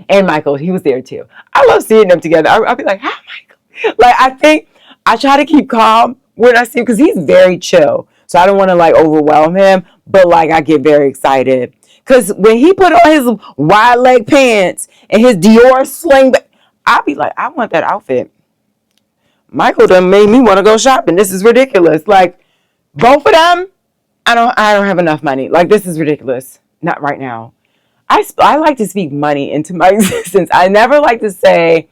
And Michael, he was there too. I love seeing them together. I'll be like, hi, Michael. Like, I think I try to keep calm when I see him because he's very chill. So I don't want to like overwhelm him, but like I get very excited. Because when he put on his wide leg pants and his Dior sling, I'll be like, I want that outfit. Michael done made me want to go shopping. This is ridiculous. Like, both of them, I don't have enough money. Like, this is ridiculous. Not right now. I like to speak money into my existence. I never like to say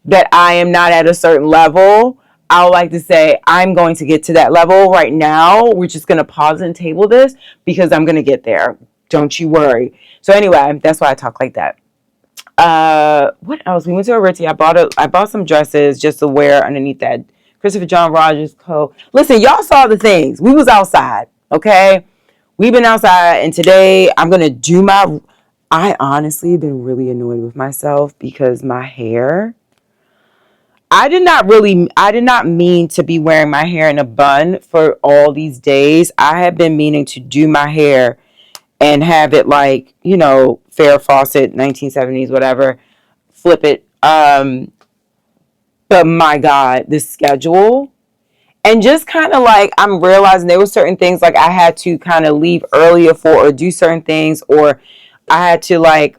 that I am not at a certain level. I would like to say I'm going to get to that level right now. We're just going to pause and table this because I'm going to get there. Don't you worry. So anyway, that's why I talk like that. What else? We went to Aritzia. I bought some dresses just to wear underneath that Christopher John Rogers coat. Listen, y'all saw the things. We was outside, okay? We've been outside, and today I'm going to do I honestly have been really annoyed with myself because my hair, I did not mean to be wearing my hair in a bun for all these days. I have been meaning to do my hair and have it like, Farrah Fawcett, 1970s, whatever, flip it. But my God, the schedule. And just kind of like, I'm realizing there were certain things like I had to kind of leave earlier for or do certain things, or I had to like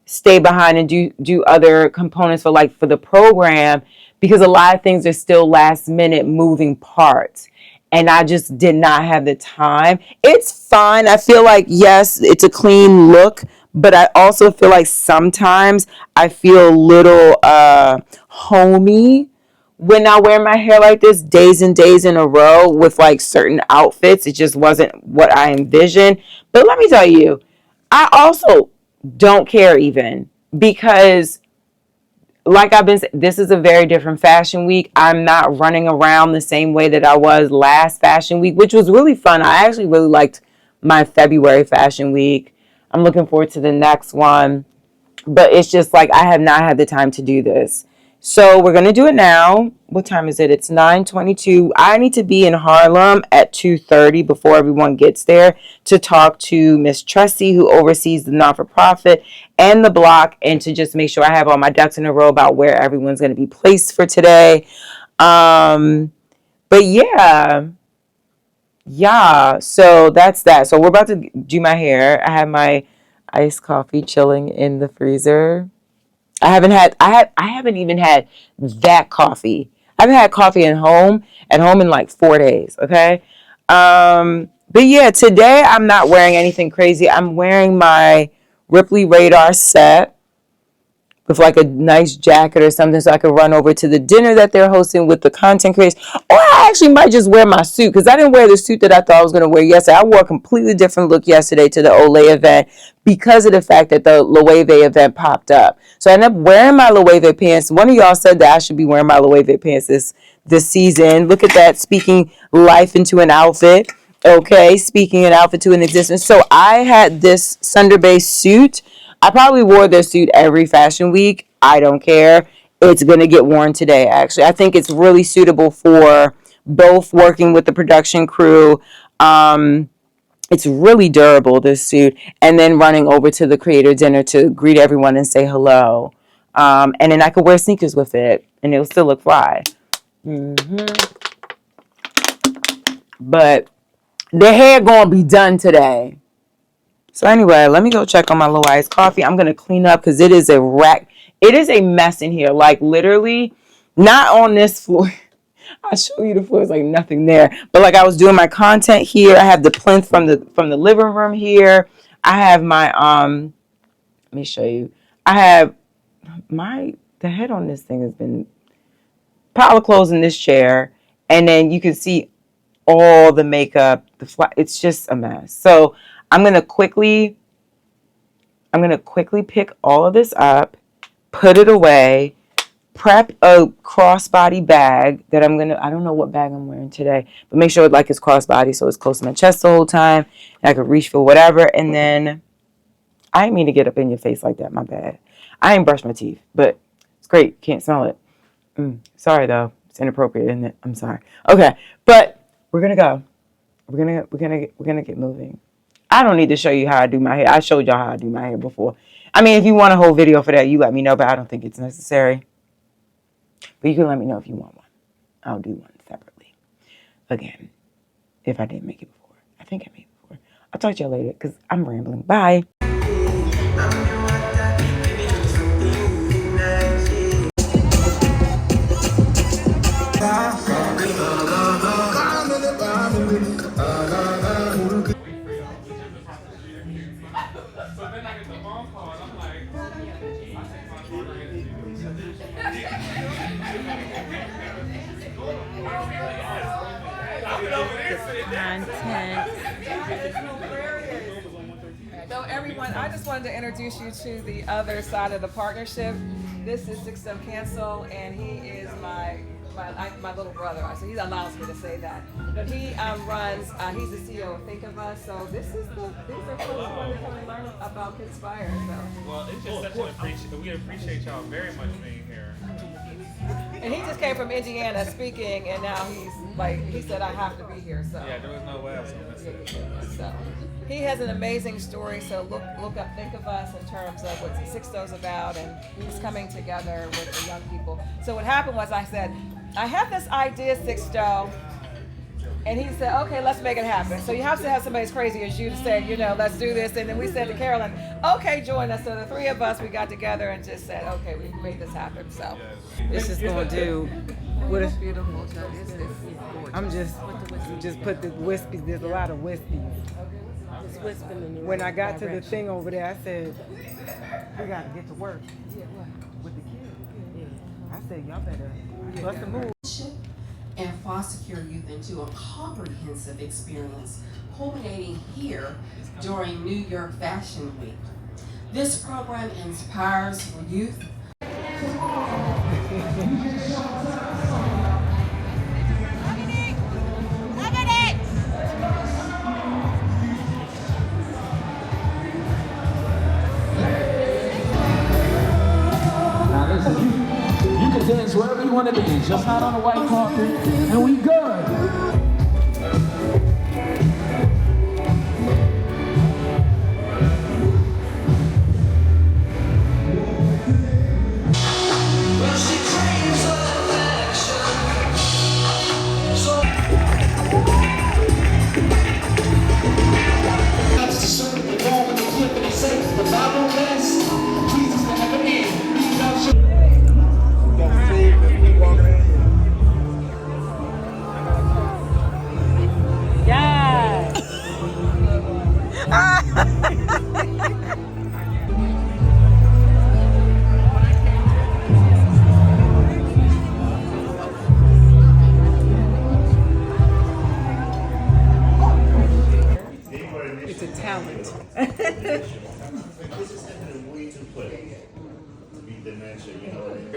stay behind and do other components for the program because a lot of things are still last minute moving parts. And I just did not have the time. It's fine. I feel like, yes, it's a clean look, but I also feel like sometimes I feel a little homey when I wear my hair like this days and days in a row with like certain outfits. It just wasn't what I envisioned. But let me tell you, I also don't care even because like I've been saying, this is a very different fashion week. I'm not running around the same way that I was last fashion week, which was really fun. I actually really liked my February fashion week. I'm looking forward to the next one. But it's just like I have not had the time to do this. So we're going to do it now. What time is it? It's 9:22. I need to be in Harlem at 2:30 before everyone gets there to talk to Miss Tressie, who oversees the not-for-profit and the block, and to just make sure I have all my ducks in a row about where everyone's going to be placed for today. But yeah, so that's that. So we're about to do my hair. I have my iced coffee chilling in the freezer. I haven't even had that coffee. I haven't had coffee at home in like 4 days, okay? But yeah, today I'm not wearing anything crazy. I'm wearing my Ripley Radar set with like a nice jacket or something so I could run over to the dinner that they're hosting with the content creators. Or I actually might just wear my suit because I didn't wear the suit that I thought I was going to wear yesterday. I wore a completely different look yesterday to the Olay event because of the fact that the Loewe event popped up. So I ended up wearing my Loewe pants. One of y'all said that I should be wearing my Loewe pants this season. Look at that, speaking life into an outfit. Okay, speaking an outfit to an existence. So I had this Sunder-based suit. I probably wore this suit every fashion week. I don't care. It's going to get worn today, actually. I think it's really suitable for both working with the production crew. It's really durable, this suit. And then running over to the creator dinner to greet everyone and say hello. And then I could wear sneakers with it. And it'll still look fly. But the hair going to be done today. So anyway, let me go check on my little iced coffee. I'm going to clean up because it is a wreck. It is a mess in here. Like literally, Not on this floor. I'll show you the floor. It's like nothing there. But like I was doing my content here. I have the plinth from the living room here. I have my let me show you. I have the head on this thing has been pile of clothes in this chair, and then you can see all the makeup. It's just a mess. So I'm gonna quickly pick all of this up, put it away, prep a crossbody bag that I don't know what bag I'm wearing today, but make sure like it's crossbody so it's close to my chest the whole time and I can reach for whatever. And then I didn't mean to get up in your face like that, my bad. I ain't brushed my teeth, but it's great. Can't smell it. Sorry though. It's inappropriate, isn't it? I'm sorry. Okay, but we're gonna go. We're gonna get moving. I don't need to show you how I do my hair. I showed y'all how I do my hair before. I mean, if you want a whole video for that, you let me know, but I don't think it's necessary. But you can let me know if you want one. I'll do one separately. Again, if I didn't make it before. I think I made it before. I'll talk to y'all later because I'm rambling. Bye. So everyone, I just wanted to introduce you to the other side of the partnership. This is Sixto Cancel, and he is my little brother. So he allows me to say that. But he runs. He's the CEO of Think of Us. So these are folks who want to come and learn about Kinspire. So. Well, it's just such an appreciation. We appreciate y'all very much being here. And he just came from Indiana speaking, and now he's like, he said, I have to be here. So yeah, there was no way else to miss it. So he has an amazing story. So look up Think of Us in terms of what Sixto's about, and he's coming together with the young people. So what happened was I said, I have this idea, Sixto. And he said, okay, let's make it happen. So you have to have somebody as crazy as you to say, let's do this. And then we said to Carolyn, okay, join us. So the three of us, we got together and just said, okay, we made this happen. So this is going to do what is beautiful. I'm just put the wispies. There's a lot of wispies. When I got to the thing over there, I said, we got to get to work with the kids. I said, y'all better bust a move. And foster care youth into a comprehensive experience culminating here during New York Fashion Week. This program inspires youth. Now listen, you can dance wherever you want to dance, just not on the white carpet, and we good. It's a talent. This is happening way too quick to be dementia, you know what I mean?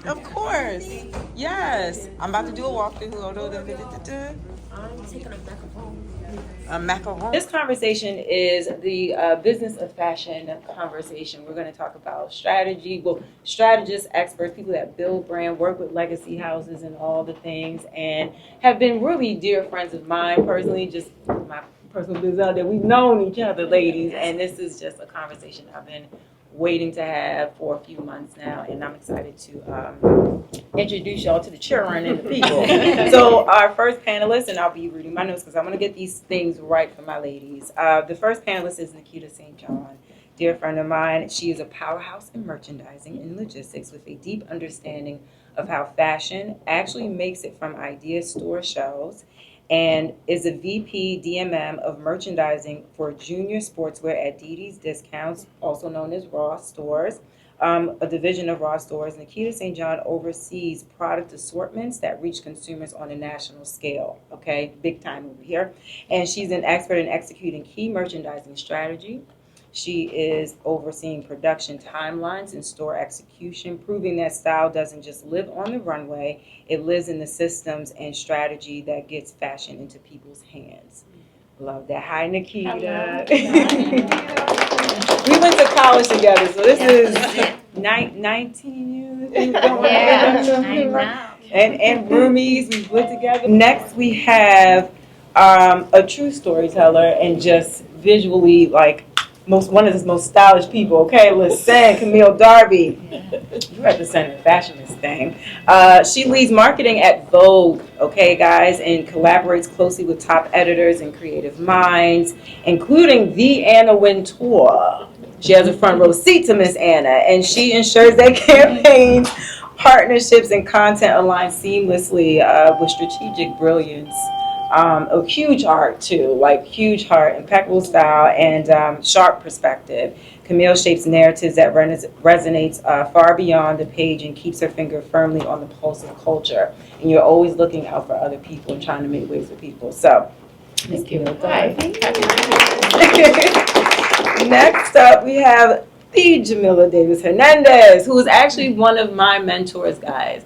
Of course. Yes. I'm about to do a walkthrough. I'm taking a macaron. A macaron. This conversation is the business of fashion conversation. We're going to talk about strategy, strategists, experts, people that build brand, work with legacy houses and all the things, and have been really dear friends of mine personally, just my personal business out there. We've known each other, ladies, and this is just a conversation I've been waiting to have for a few months now, and I'm excited to introduce y'all to the children and the people. So our first panelist, and I'll be reading my notes because I want to get these things right for my ladies. The first panelist is Nikita St. John, dear friend of mine. She is a powerhouse in merchandising and logistics with a deep understanding of how fashion actually makes it from idea store shelves, and is a VP DMM of merchandising for junior sportswear at DD's Discounts, also known as Ross Stores, a division of Ross Stores. Nikita St. John oversees product assortments that reach consumers on a national scale, okay, big time over here. And she's an expert in executing key merchandising strategy. She is overseeing production timelines and store execution, proving that style doesn't just live on the runway, it lives in the systems and strategy that gets fashion into people's hands. Love that. Hi, Nikita. We went to college together, so this is 19 years. And roomies, we went together. Next, we have a true storyteller and just visually, like, one of the most stylish people, okay? Listen, Camille Darby. You represent the fashion this thing. She leads marketing at Vogue, okay, guys, and collaborates closely with top editors and creative minds, including the Anna Wintour. She has a front row seat to Miss Anna, and she ensures that campaigns, partnerships, and content align seamlessly with strategic brilliance. A huge heart too, like huge heart, impeccable style, and sharp perspective. Camille shapes narratives that resonates far beyond the page and keeps her finger firmly on the pulse of culture. And you're always looking out for other people and trying to make ways for people. So, thank you. Hi. Next up, we have the Jamila Davis Hernandez, who is actually one of my mentors, guys.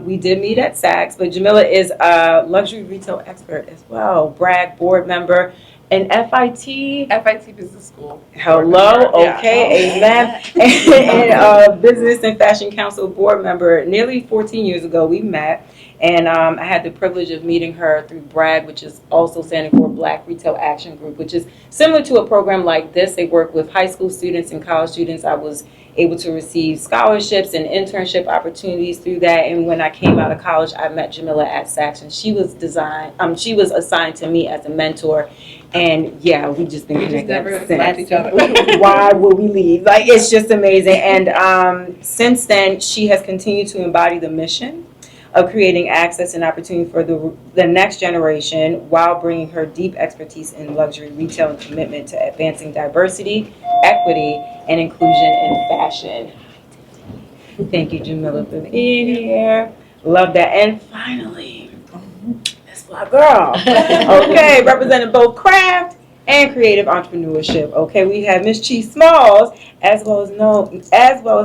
We did meet at Saks, but Jamila is a luxury retail expert as well, brag board member, and FIT Business School. Hello, okay, amen. And Business and Fashion Council board member. Nearly 14 years ago, we met, and I had the privilege of meeting her through BRAG, which is also standing for Black Retail Action Group, which is similar to a program like this. They work with high school students and college students. I was able to receive scholarships and internship opportunities through that. And when I came out of college, I met Jamila at Saks, and she was assigned to me as a mentor. And yeah, we just been connected since. Each other. Why would we leave? Like, it's just amazing. And since then, she has continued to embody the mission of creating access and opportunity for the next generation while bringing her deep expertise in luxury retail and commitment to advancing diversity, equity, and inclusion in fashion. Thank you, Jamila, for being here. Love that. And finally, this black girl. Okay, representing both craft and creative entrepreneurship. Okay, we have Miss Chi Smalls, as well as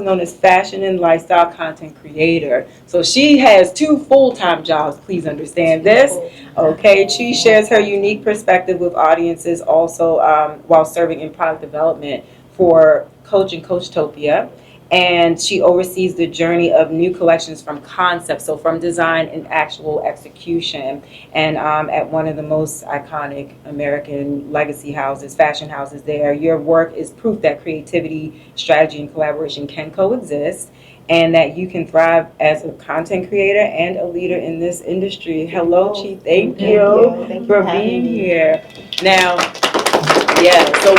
known as fashion and lifestyle content creator. So she has 2 full-time jobs. Please understand this. Okay, Chi shares her unique perspective with audiences also while serving in product development for Coach and Coachtopia. And she oversees the journey of new collections from concept, so from design and actual execution. And at one of the most iconic American legacy houses, fashion houses there, your work is proof that creativity, strategy, and collaboration can coexist, and that you can thrive as a content creator and a leader in this industry. Hello, Chi. Thank you for being here. Now, yeah, so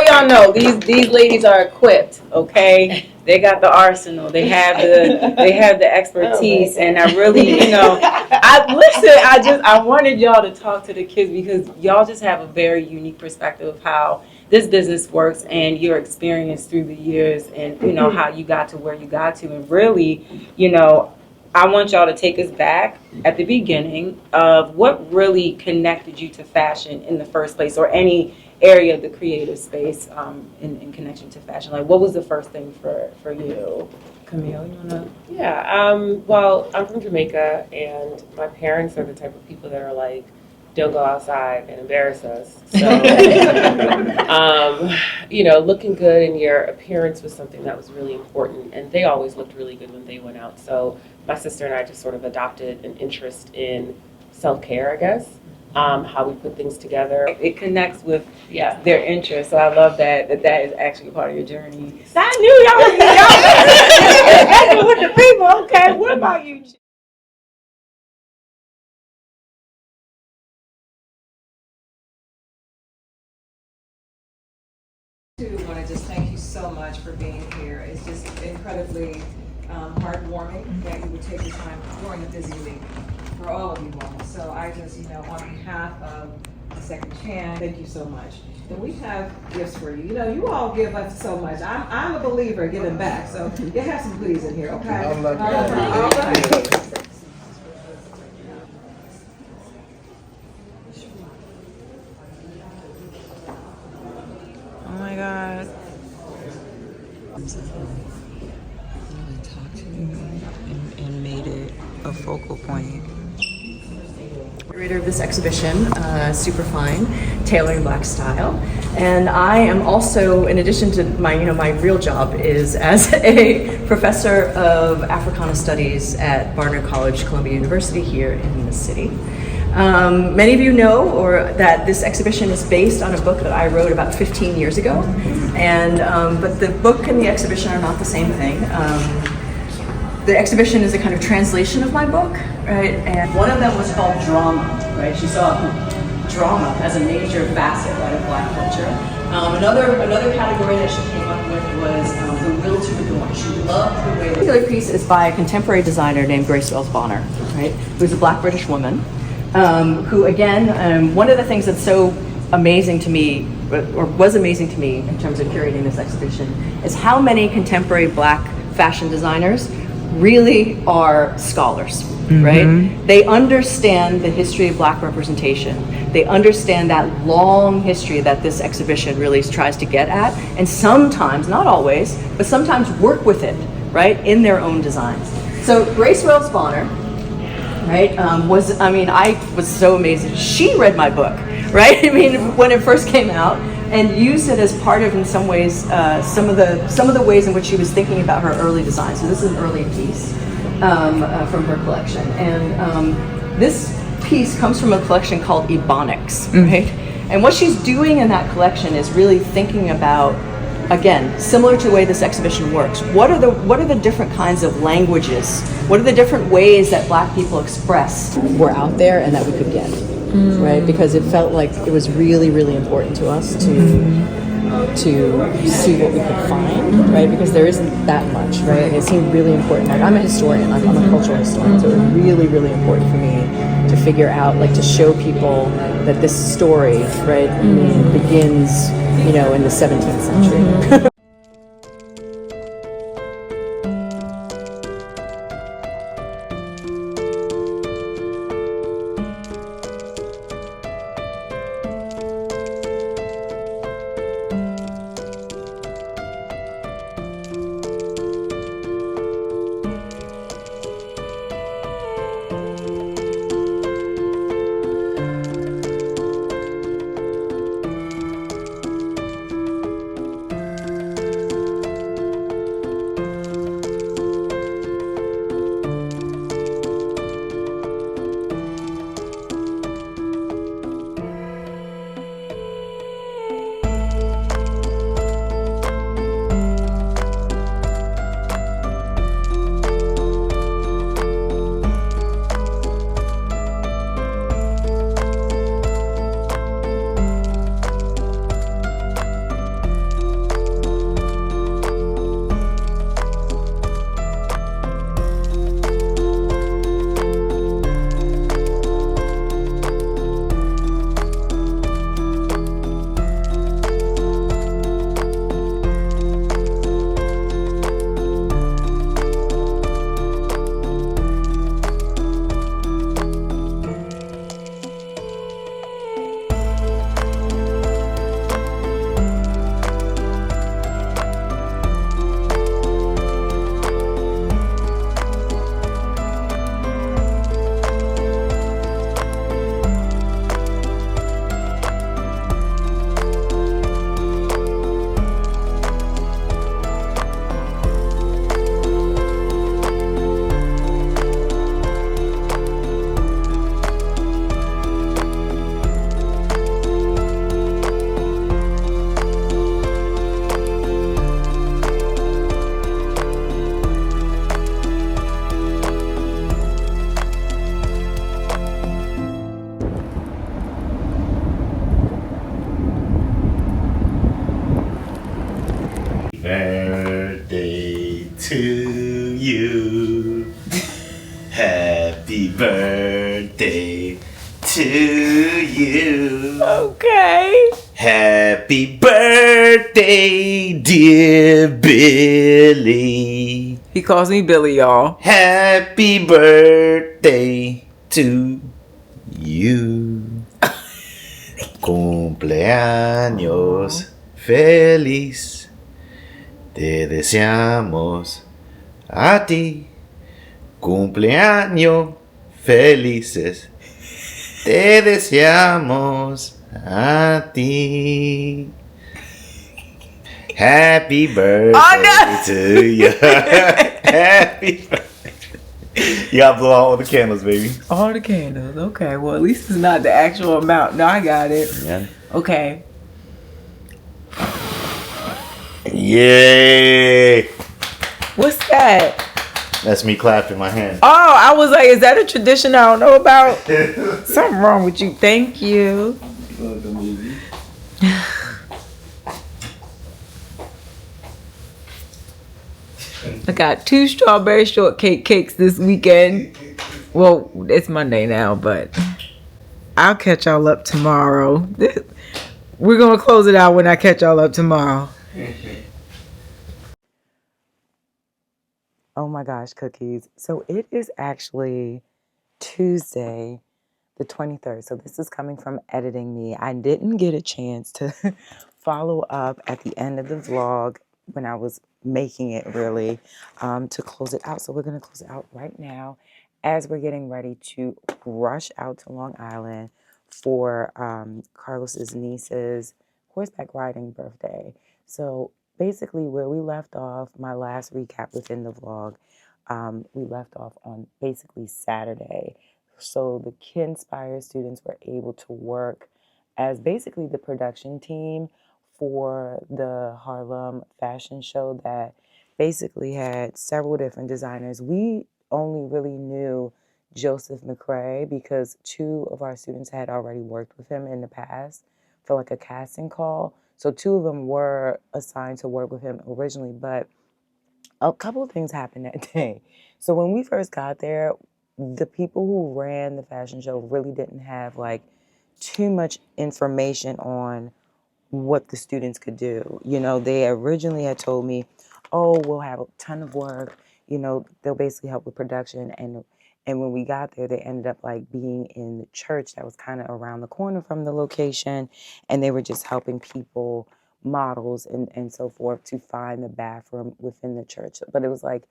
y'all know these ladies are equipped, okay? They got the arsenal. They have the expertise, and I really, I wanted y'all to talk to the kids because y'all just have a very unique perspective of how this business works and your experience through the years, and how you got to where you got to, and really, I want y'all to take us back at the beginning of what really connected you to fashion in the first place, or any area of the creative space in connection to fashion. Like, what was the first thing for you? Camille, you wanna? Yeah, well, I'm from Jamaica, and my parents are the type of people that are like, don't go outside and embarrass us. So, looking good and your appearance was something that was really important, and they always looked really good when they went out. So my sister and I just sort of adopted an interest in self-care, I guess. how we put things together. It connects with Yeah. their interests. So I love that is actually part of your journey. I knew y'all with the people. Okay, what about you? I want to just thank you so much for being here. It's just incredibly heartwarming that you would take the time during a busy week for all of you all. So I just, on behalf of the Second Chance, thank you so much. And we have gifts for you. You all give us so much. I'm a believer in giving back. So you have some goodies in here, okay? I'm lucky. All right. Oh my God. Really talked to me and made it a focal point. Curator of this exhibition, Superfine, Tailoring Black Style. And I am also, in addition to my real job is as a professor of Africana Studies at Barnard College, Columbia University here in the city. Many of you know that this exhibition is based on a book that I wrote about 15 years ago. And, but the book and the exhibition are not the same thing. The exhibition is a kind of translation of my book, right? And one of them was called Drama, right? She saw drama as a major facet, right, of Black culture. Another category that she came up with was the will to adorn. She loved the way. This particular piece is by a contemporary designer named Grace Wells Bonner, right? Who's a Black British woman, who again, one of the things that's so amazing to me, or was amazing to me in terms of curating this exhibition, is how many contemporary Black fashion designers really are scholars, right? They understand the history of Black representation. They understand that long history that this exhibition really tries to get at, and sometimes, not always, but sometimes work with it, right, in their own designs. So Grace Wells Bonner, right, I was so amazing. She read my book, right? I mean, when it first came out, and used it as part of, in some ways, some of the ways in which she was thinking about her early design. So this is an early piece from her collection, and this piece comes from a collection called Ebonics, right? And what she's doing in that collection is really thinking about, again, similar to the way this exhibition works. What are the different kinds of languages? What are the different ways that Black people express were out there and that we could get? Right, because it felt like it was really, really important to us to see what we could find, right? Because there isn't that much, right? It seemed really important. Like, I'm a historian, I'm a cultural historian, so it was really, really important for me to figure out, like, to show people that this story, right, begins, in the 17th century. to you. Happy birthday to you. Okay. Happy birthday, dear Billy. He calls me Billy, y'all. Happy birthday to you. Cumpleaños feliz. Te deseamos a ti. Cumpleaños felices. Te deseamos a ti. Happy birthday to you. Happy birthday. You gotta blow out all the candles, baby. All the candles. Okay. Well, at least it's not the actual amount. No, I got it. Yeah. Okay. Yay! What's that? That's me clapping my hand. Oh, I was like, is that a tradition I don't know about? Something wrong with you. Thank you. I got 2 strawberry shortcake cakes this weekend. Well, it's Monday now, but I'll catch y'all up tomorrow. We're going to close it out when I catch y'all up tomorrow. Oh my gosh, cookies. So it is actually Tuesday, the 23rd. So this is coming from editing me. I didn't get a chance to follow up at the end of the vlog when I was making it, really, to close it out. So we're going to close it out right now as we're getting ready to rush out to Long Island for Carlos's niece's horseback riding birthday. So basically where we left off, my last recap within the vlog, we left off on basically Saturday. So the Kinspire students were able to work as basically the production team for the Harlem fashion show that basically had several different designers. We only really knew Joseph McCrae because 2 of our students had already worked with him in the past for like a casting call. So 2 of them were assigned to work with him originally, but a couple of things happened that day. So when we first got there, the people who ran the fashion show really didn't have like too much information on what the students could do. You know, they originally had told me, oh, we'll have a ton of work. You know, they'll basically help with production. And when we got there, they ended up like being in the church that was kind of around the corner from the location. And they were just helping people, models and so forth, to find the bathroom within the church. But it was like,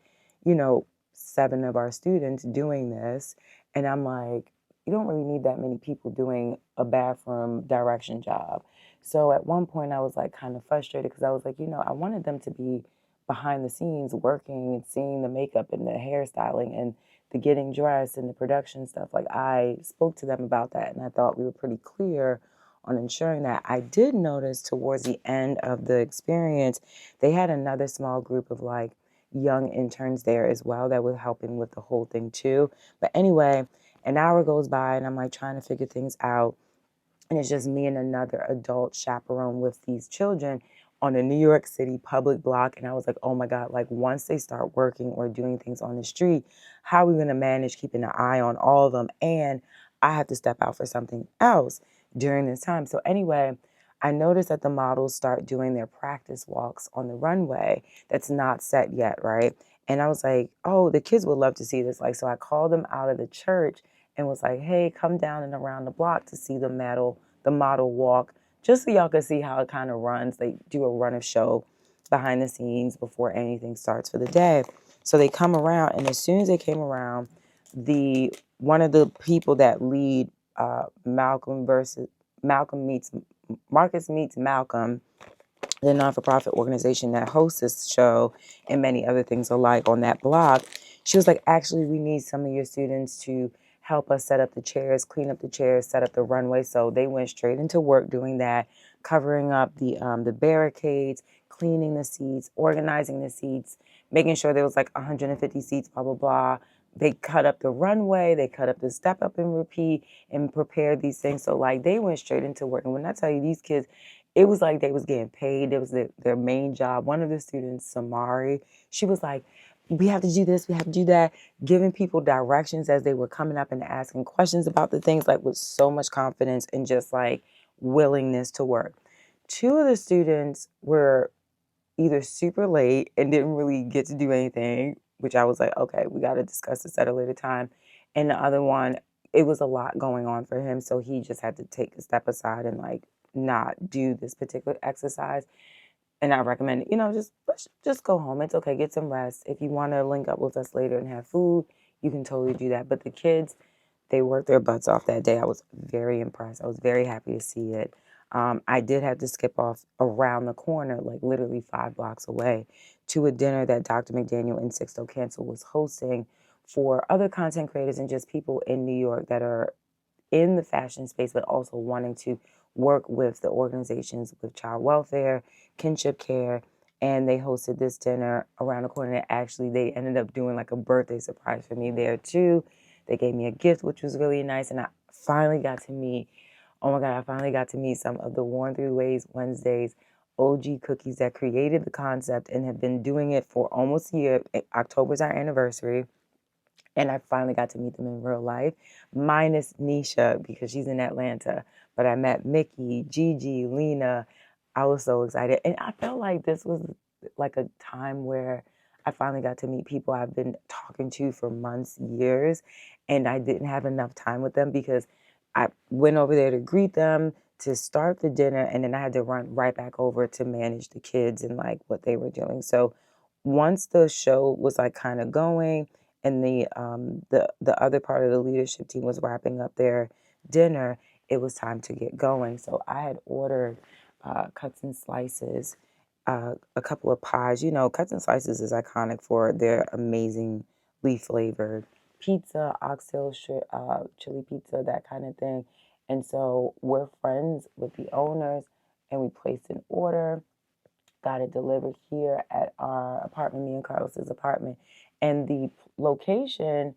you know, 7 of our students doing this. And I'm like, you don't really need that many people doing a bathroom direction job. So at one point I was like kind of frustrated because I was like, you know, I wanted them to be behind the scenes working and seeing the makeup and the hairstyling and the getting dressed and the production stuff. Like I spoke to them about that and I thought we were pretty clear on ensuring that. I did notice towards the end of the experience, they had another small group of like young interns there as well that was helping with the whole thing too. But anyway, an hour goes by and I'm like trying to figure things out. And it's just me and another adult chaperone with these children on a New York City public block. And I was like, oh my God, like once they start working or doing things on the street, how are we going to manage keeping an eye on all of them? And I have to step out for something else during this time. So anyway, I noticed that the models start doing their practice walks on the runway that's not set yet, right? And I was like, oh, the kids would love to see this. Like, so I called them out of the church and was like, hey, come down and around the block to see the model walk, just so y'all can see how it kind of runs. They do a run of show behind the scenes before anything starts for the day. So they come around, and as soon as they came around, one of the people that lead Marcus Meets Malcolm, the non-for-profit organization that hosts this show and many other things alike on that block, she was like, actually, we need some of your students to help us set up the chairs, clean up the chairs, set up the runway. So they went straight into work doing that, covering up the barricades, cleaning the seats, organizing the seats, making sure there was like 150 seats, blah, blah, blah. They cut up the runway, they cut up the step up and repeat and prepared these things. So like they went straight into work. And when I tell you these kids, it was like they was getting paid. It was their main job. One of the students, Samari, she was like, we have to do this, we have to do that, giving people directions as they were coming up and asking questions about the things, like with so much confidence and just like willingness to work. Two of the students were either super late and didn't really get to do anything, which I was like, okay, we got to discuss this at a later time. And the other one, it was a lot going on for him, so he just had to take a step aside and like not do this particular exercise. And I recommend, just go home. It's okay, get some rest. If you want to link up with us later and have food, you can totally do that. But the kids, they worked their butts off that day. I was very impressed. I was very happy to see it. I did have to skip off around the corner, like literally 5 blocks away, to a dinner that Dr. McDaniel and Sixto Cancel was hosting for other content creators and just people in New York that are in the fashion space, but also wanting to work with the organizations with child welfare, kinship care, and they hosted this dinner around the corner. And actually, they ended up doing like a birthday surprise for me there too. They gave me a gift, which was really nice, and I finally got to meet, oh my God, I finally got to meet some of the Worn Through Ways Wednesdays OG cookies that created the concept and have been doing it for almost a year. October's our anniversary. And I finally got to meet them in real life, minus Nisha because she's in Atlanta. But I met Mickey, Gigi, Lena. I was so excited. And I felt like this was like a time where I finally got to meet people I've been talking to for months, years, and I didn't have enough time with them because I went over there to greet them, to start the dinner, and then I had to run right back over to manage the kids and like what they were doing. So once the show was like kind of going, and the other part of the leadership team was wrapping up their dinner, it was time to get going. So I had ordered cuts and slices, a couple of pies. You know, cuts and slices is iconic for their amazingly flavored pizza, oxtail, chili pizza, that kind of thing. And so we're friends with the owners, and we placed an order, got it delivered here at our apartment, me and Carlos's apartment. And the location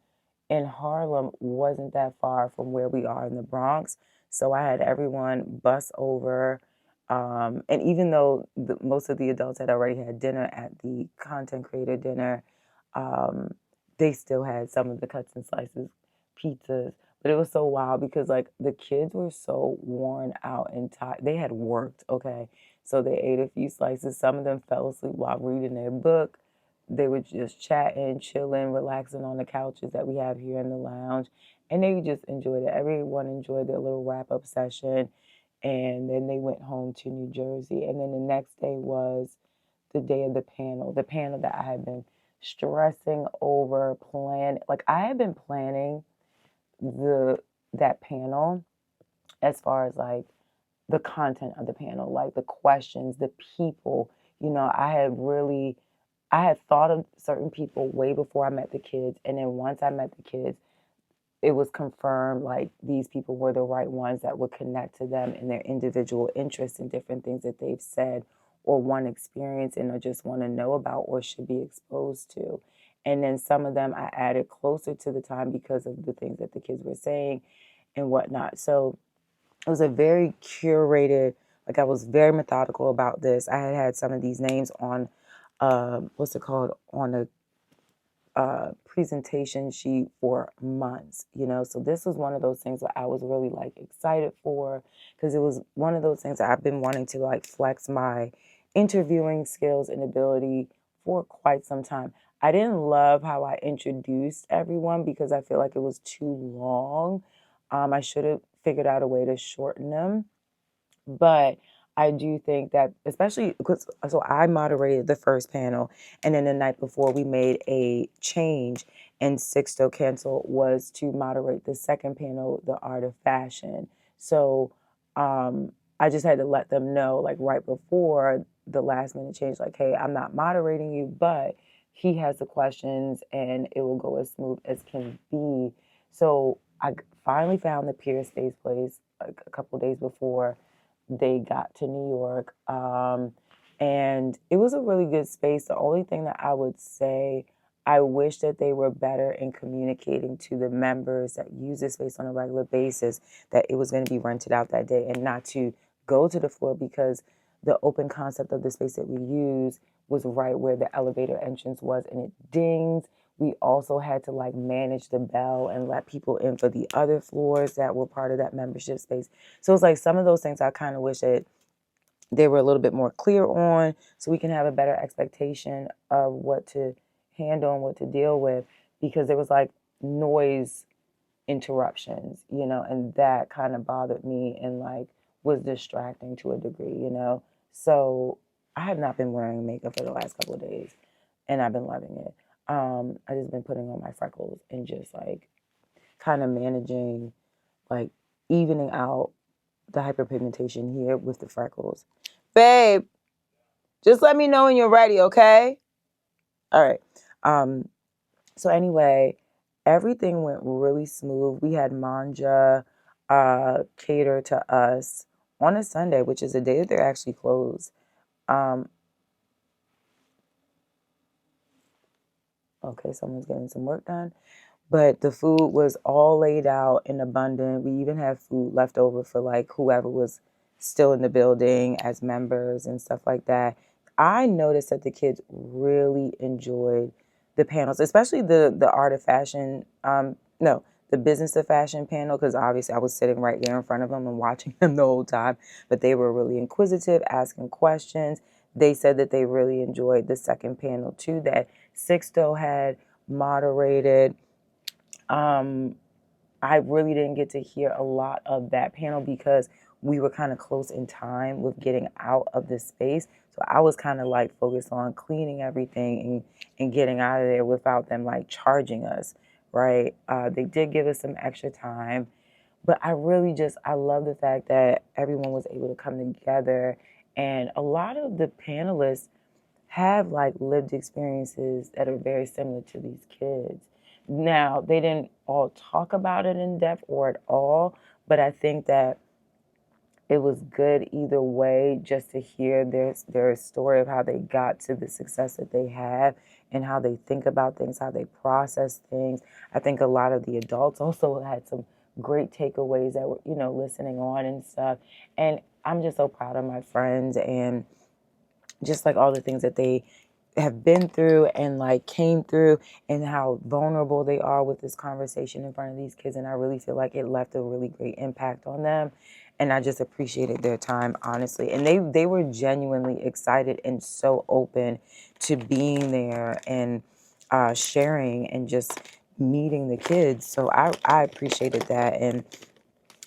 in Harlem wasn't that far from where we are in the Bronx. So I had everyone bus over. And even though most of the adults had already had dinner at the content creator dinner, they still had some of the cuts and slices pizzas. But it was so wild because like the kids were so worn out and tired. They had worked, okay? So they ate a few slices. Some of them fell asleep while reading their book. They were just chatting, chilling, relaxing on the couches that we have here in the lounge. And they just enjoyed it. Everyone enjoyed their little wrap-up session. And then they went home to New Jersey. And then the next day was the day of the panel that I had been stressing over, like I had been planning that panel as far as like the content of the panel, like the questions, the people. You know, I had thought of certain people way before I met the kids. And then once I met the kids, it was confirmed like these people were the right ones that would connect to them and their individual interests in different things that they've said or want experience in or just want to know about or should be exposed to. And then some of them I added closer to the time because of the things that the kids were saying and whatnot. So it was a very curated, like I was very methodical about this. I had some of these names on, on a presentation sheet for months, you know. So this was one of those things that I was really like excited for because it was one of those things that I've been wanting to like flex my interviewing skills and ability for quite some time. I didn't love how I introduced everyone because I feel like it was too long. I should have figured out a way to shorten them. But I do think that, especially because, so I moderated the first panel, and then the night before we made a change, and Sixto Cancel was to moderate the second panel, The Art of Fashion. So I just had to let them know, like right before the last minute change, like, hey, I'm not moderating you, but he has the questions, and it will go as smooth as can be. So I finally found the Pier Space place like a couple days before they got to New York. And it was a really good space. The only thing that I would say, I wish that they were better in communicating to the members that use this space on a regular basis that it was going to be rented out that day and not to go to the floor because the open concept of the space that we use was right where the elevator entrance was, and it dinged. We also had to like manage the bell and let people in for the other floors that were part of that membership space. So it's like some of those things I kind of wish that they were a little bit more clear on, so we can have a better expectation of what to handle and what to deal with, because there was like noise interruptions, and that kind of bothered me and like was distracting to a degree. So I have not been wearing makeup for the last couple of days, and I've been loving it. I just been putting on my freckles and just like kind of managing, like evening out the hyperpigmentation here with the freckles. Babe, just let me know when you're ready, okay? All right. So anyway, everything went really smooth. We had Manja cater to us on a Sunday, which is a day that they're actually closed. Okay, someone's getting some work done. But the food was all laid out and abundant. We even had food left over for like whoever was still in the building as members and stuff like that. I noticed that the kids really enjoyed the panels, especially the art of fashion, the business of fashion panel, because obviously I was sitting right there in front of them and watching them the whole time. But they were really inquisitive, asking questions. They said that they really enjoyed the second panel too, that Sixto had moderated. I really didn't get to hear a lot of that panel because we were kind of close in time with getting out of the space. So I was kind of like focused on cleaning everything and getting out of there without them like charging us, right? They did give us some extra time, but I love the fact that everyone was able to come together, and a lot of the panelists have like lived experiences that are very similar to these kids. Now, they didn't all talk about it in depth or at all, but I think that it was good either way just to hear their story of how they got to the success that they have and how they think about things, how they process things. I think a lot of the adults also had some great takeaways that were, listening on and stuff. And I'm just so proud of my friends and just like all the things that they have been through and like came through, and how vulnerable they are with this conversation in front of these kids. And I really feel like it left a really great impact on them. And I just appreciated their time, honestly. And they were genuinely excited and so open to being there and sharing and just meeting the kids. So I appreciated that and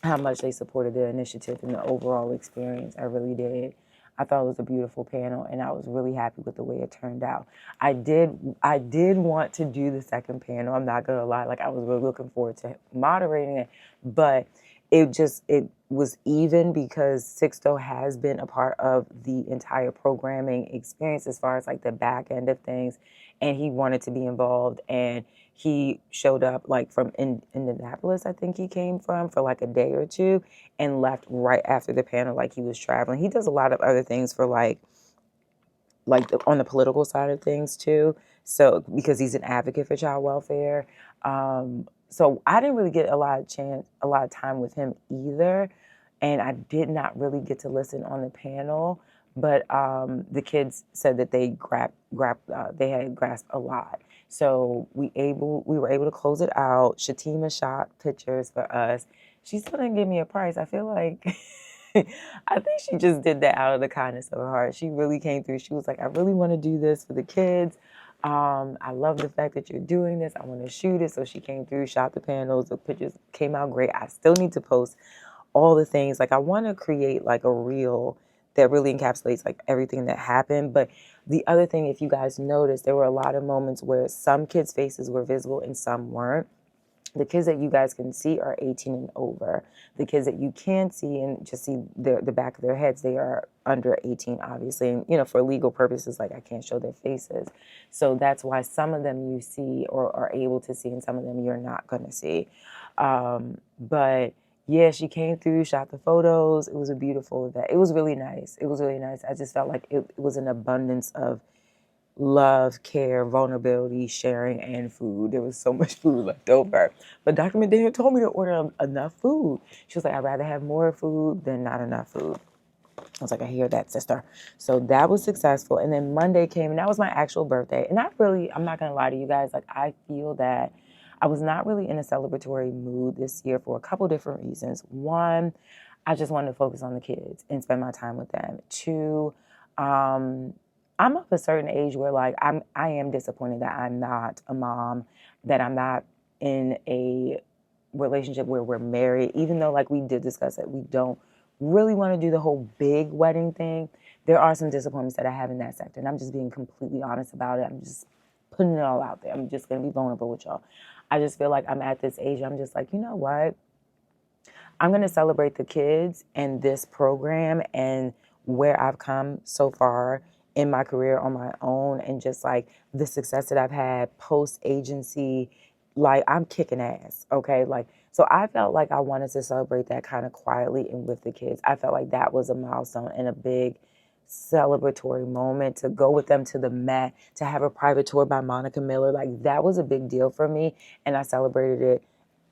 how much they supported the initiative and the overall experience. I really did. I thought it was a beautiful panel, and I was really happy with the way it turned out. I did want to do the second panel. I'm not gonna lie, like I was really looking forward to moderating it, but it was even because Sixto has been a part of the entire programming experience as far as like the back end of things, and he wanted to be involved, and he showed up like from Indianapolis, I think he came from, for like a day or two, and left right after the panel like he was traveling. He does a lot of other things for like on the political side of things too. So because he's an advocate for child welfare. So I didn't really get a lot of time with him either. And I did not really get to listen on the panel, but the kids said that they they had grasped a lot. So we were able to close it out. Shatima shot pictures for us. She still didn't give me a price. I feel like I think she just did that out of the kindness of her heart. She really came through. She was like, I really want to do this for the kids. I love the fact that you're doing this. I want to shoot it. So she came through, shot the panels. The pictures came out great. I still need to post all the things. Like I want to create like a reel that really encapsulates like everything that happened. But the other thing, if you guys noticed, there were a lot of moments where some kids' faces were visible and some weren't. The kids that you guys can see are 18 and over. The kids that you can't see and just see the back of their heads, they are under 18, obviously. And, for legal purposes, like I can't show their faces. So that's why some of them you see or are able to see and some of them you're not going to see. But yeah, she came through, shot the photos. It was a beautiful event. It was really nice. I just felt like it was an abundance of love, care, vulnerability, sharing, and food. There was so much food left over. But Dr. Medina told me to order enough food. She was like, I'd rather have more food than not enough food. I was like, I hear that, sister. So that was successful. And then Monday came, and that was my actual birthday. And I'm not going to lie to you guys, like, I feel that I was not really in a celebratory mood this year for a couple different reasons. One, I just wanted to focus on the kids and spend my time with them. Two, I'm of a certain age where, like, I am disappointed that I'm not a mom, that I'm not in a relationship where we're married, even though, like, we did discuss that we don't really want to do the whole big wedding thing. There are some disappointments that I have in that sector, and I'm just being completely honest about it. I'm just putting it all out there. I'm just going to be vulnerable with y'all. I just feel like I'm at this age, I'm just like, you know what? I'm going to celebrate the kids and this program and where I've come so far in my career on my own, and just like the success that I've had post-agency. Like, I'm kicking ass, okay? Like, so I felt like I wanted to celebrate that kind of quietly and with the kids. I felt like that was a milestone and a big celebratory moment, to go with them to the Met, to have a private tour by Monica Miller. Like, that was a big deal for me, and I celebrated it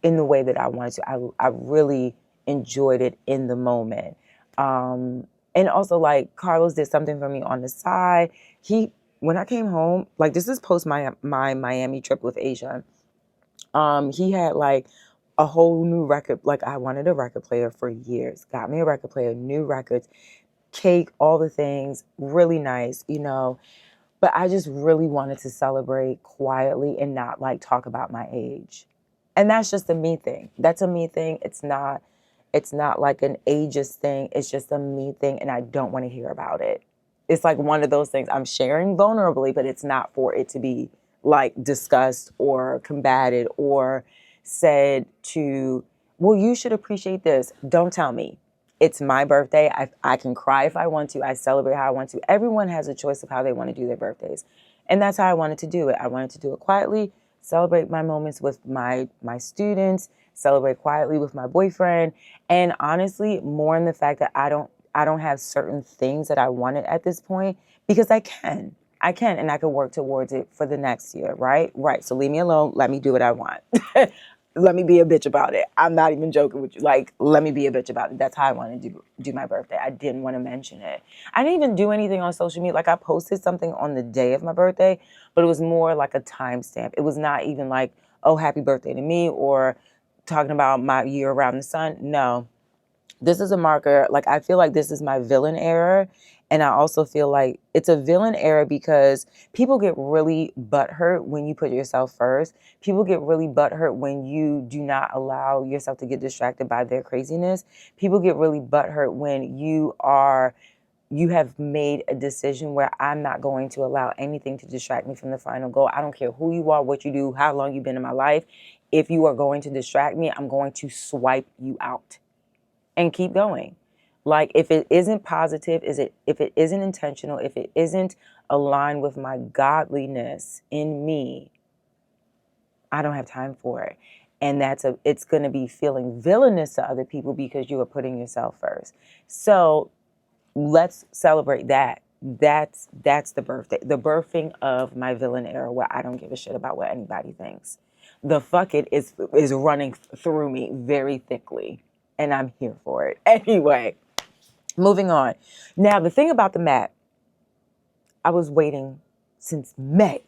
in the way that I wanted to. I really enjoyed it in the moment. And also, like, Carlos did something for me on the side. When I came home, like, this is post my Miami trip with Asia. He had like a whole new record. Like, I wanted a record player for years. Got me a record player, new records, cake, all the things, really nice, you know. But I just really wanted to celebrate quietly and not like talk about my age. And that's just a me thing. That's a me thing. It's not like an ageist thing. It's just a me thing, and I don't want to hear about it. It's like one of those things I'm sharing vulnerably, but it's not for it to be like discussed or combated or said to, well, you should appreciate this. Don't tell me. It's my birthday. I can cry if I want to. I celebrate how I want to. Everyone has a choice of how they want to do their birthdays. And that's how I wanted to do it. I wanted to do it quietly, celebrate my moments with my students, celebrate quietly with my boyfriend, and honestly, more in the fact that I don't have certain things that I wanted at this point, because I can, and I can work towards it for the next year, right? Right. So leave me alone. Let me do what I want. Let me be a bitch about it. I'm not even joking with you. Like, let me be a bitch about it. That's how I want to do my birthday. I didn't want to mention it. I didn't even do anything on social media. Like, I posted something on the day of my birthday, but it was more like a timestamp. It was not even like, oh, happy birthday to me, or talking about my year around the sun. No. This is a marker. Like, I feel like this is my villain era. And I also feel like it's a villain era because people get really butthurt when you put yourself first. People get really butthurt when you do not allow yourself to get distracted by their craziness. People get really butthurt when you have made a decision where I'm not going to allow anything to distract me from the final goal. I don't care who you are, what you do, how long you've been in my life. If you are going to distract me, I'm going to swipe you out and keep going. Like, if it isn't positive, if it isn't intentional, if it isn't aligned with my godliness in me, I don't have time for it. And it's going to be feeling villainous to other people because you are putting yourself first. So let's celebrate that. That's the birthday, the birthing of my villain era, where I don't give a shit about what anybody thinks. The fuck it is running through me very thickly, and I'm here for it. Anyway, moving on. Now, the thing about the Met, I was waiting since May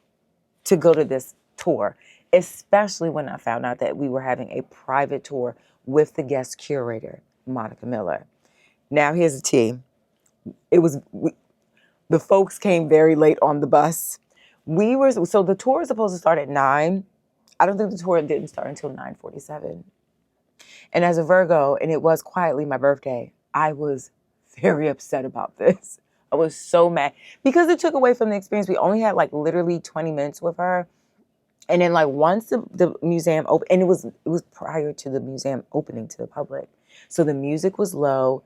to go to this tour, especially when I found out that we were having a private tour with the guest curator, Monica Miller. Now, here's the tea. The folks came very late on the bus. So the tour is supposed to start at 9. I don't think the tour didn't start until 9:47. And as a Virgo, and it was quietly my birthday, I was very upset about this. I was so mad because it took away from the experience. We only had like literally 20 minutes with her. And then like once the museum opened, and it was prior to the museum opening to the public. So the music was low.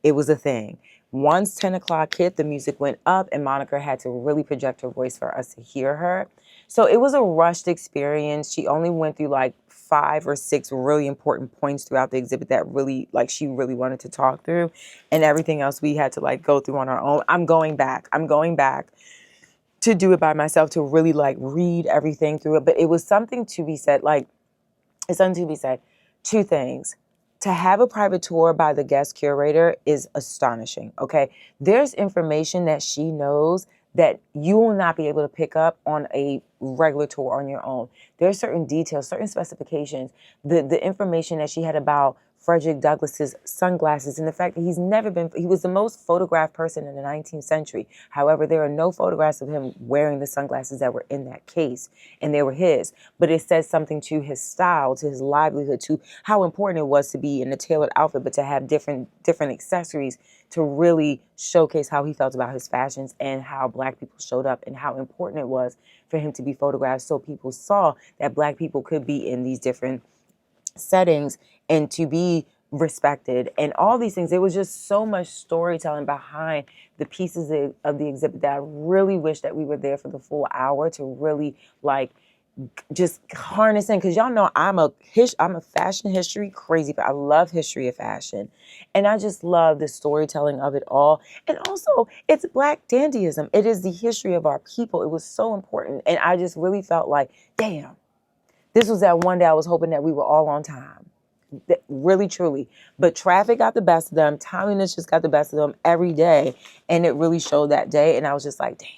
It was a thing. Once 10 o'clock hit, the music went up, and Monica had to really project her voice for us to hear her. So it was a rushed experience. She only went through like 5 or 6 really important points throughout the exhibit that really, like, she really wanted to talk through, and everything else we had to like go through on our own. I'm going back to do it by myself, to really like read everything through it. But it was something to be said, like, it's something to be said. 2 things. to have a private tour by the guest curator is astonishing, okay? There's information that she knows that you will not be able to pick up on a regular tour on your own. There are certain details, certain specifications, the information that she had about Frederick Douglass's sunglasses and the fact that he was the most photographed person in the 19th century. However, there are no photographs of him wearing the sunglasses that were in that case, and they were his. But it says something to his style, to his livelihood, to how important it was to be in a tailored outfit, but to have different accessories to really showcase how he felt about his fashions and how Black people showed up and how important it was for him to be photographed so people saw that Black people could be in these different settings and to be respected and all these things. There was just so much storytelling behind the pieces of the exhibit that I really wish that we were there for the full hour to really like just harness in, because y'all know I'm a fashion history crazy, but I love history of fashion, and I just love the storytelling of it all. And also, it's Black dandyism. It is the history of our people. It was so important, and I just really felt like, damn, this was that one day I was hoping that we were all on time. Really, truly. But traffic got the best of them. Timeliness just got the best of them every day. And it really showed that day. And I was just like, damn,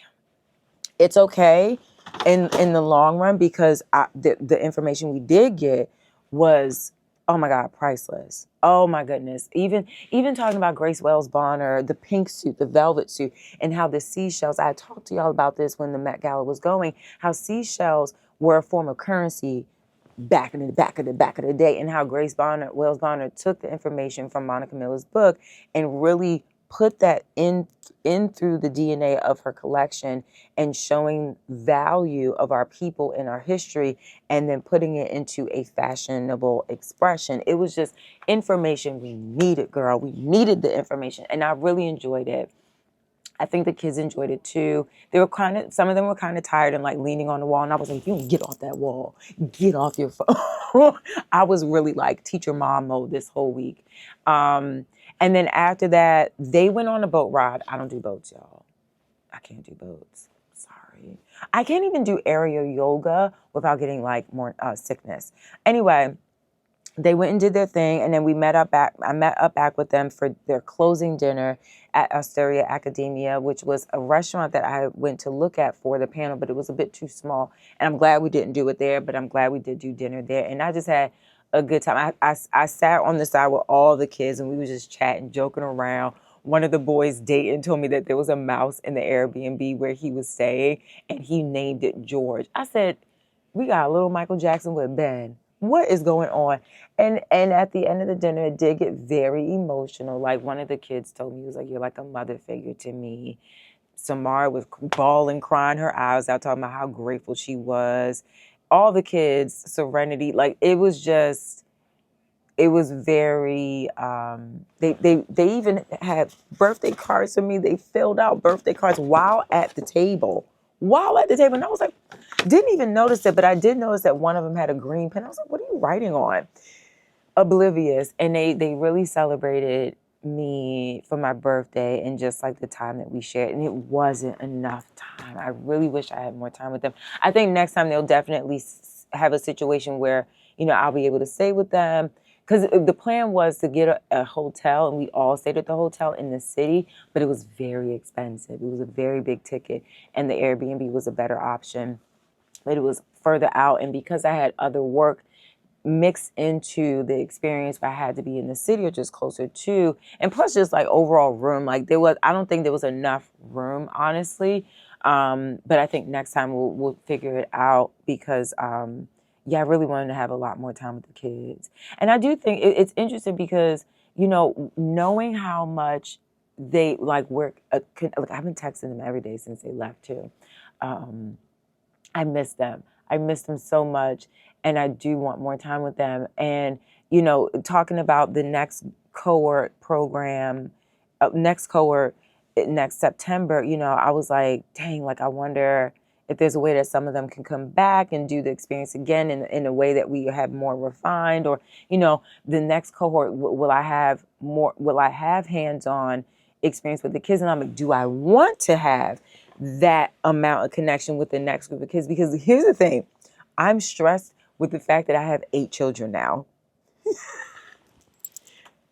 it's okay in the long run, because the information we did get was, oh my God, priceless. Oh my goodness. Even talking about Grace Wells Bonner, the pink suit, the velvet suit, and how the seashells, I talked to y'all about this when the Met Gala was going, how seashells were a form of currency back in the day, and how Wells Bonner took the information from Monica Miller's book and really put that in through the DNA of her collection and showing value of our people and our history, and then putting it into a fashionable expression. It was just information we needed, girl. We needed the information, and I really enjoyed it. I think the kids enjoyed it too. Some of them were kind of tired and like leaning on the wall. And I was like, you don't get off that wall. Get off your phone. I was really like teacher mom mode this whole week. And then after that, they went on a boat ride. I don't do boats, y'all. I can't do boats. Sorry. I can't even do aerial yoga without getting like more sickness. Anyway, they went and did their thing, and then I met up back with them for their closing dinner at Astoria Academia, which was a restaurant that I went to look at for the panel, but it was a bit too small. And I'm glad we didn't do it there, but I'm glad we did do dinner there. And I just had a good time. I sat on the side with all the kids, and we were just chatting, joking around. One of the boys dating told me that there was a mouse in the Airbnb where he was staying, and he named it George. I said, we got a little Michael Jackson with Ben. What is going on? And at the end of the dinner, it did get very emotional. Like one of the kids told me, he was like, you're like a mother figure to me. Samara was bawling, crying her eyes out, talking about how grateful she was. All the kids, Serenity, like it was very, they even had birthday cards for me. They filled out birthday cards while at the table. And I was like, didn't even notice it, but I did notice that one of them had a green pen. I was like, what are you writing on? Oblivious. And they really celebrated me for my birthday and just like the time that we shared. And it wasn't enough time. I really wish I had more time with them. I think next time they'll definitely have a situation where, I'll be able to stay with them. Because the plan was to get a hotel, and we all stayed at the hotel in the city, but it was very expensive. It was a very big ticket, and the Airbnb was a better option. But it was further out, and because I had other work mixed into the experience, but I had to be in the city or just closer to, and plus just like overall room, I don't think there was enough room, honestly. But I think next time we'll figure it out, because I really wanted to have a lot more time with the kids. And I do think it's interesting because, knowing how much they work, I've been texting them every day since they left too. I miss them. I miss them so much. And I do want more time with them. And, talking about the next cohort program, next September, I was like, dang, I wonder if there's a way that some of them can come back and do the experience again in a way that we have more refined, or, the next cohort, will I have hands-on experience with the kids? And I'm like, do I want to have that amount of connection with the next group of kids? Because here's the thing, I'm stressed with the fact that I have 8 children now.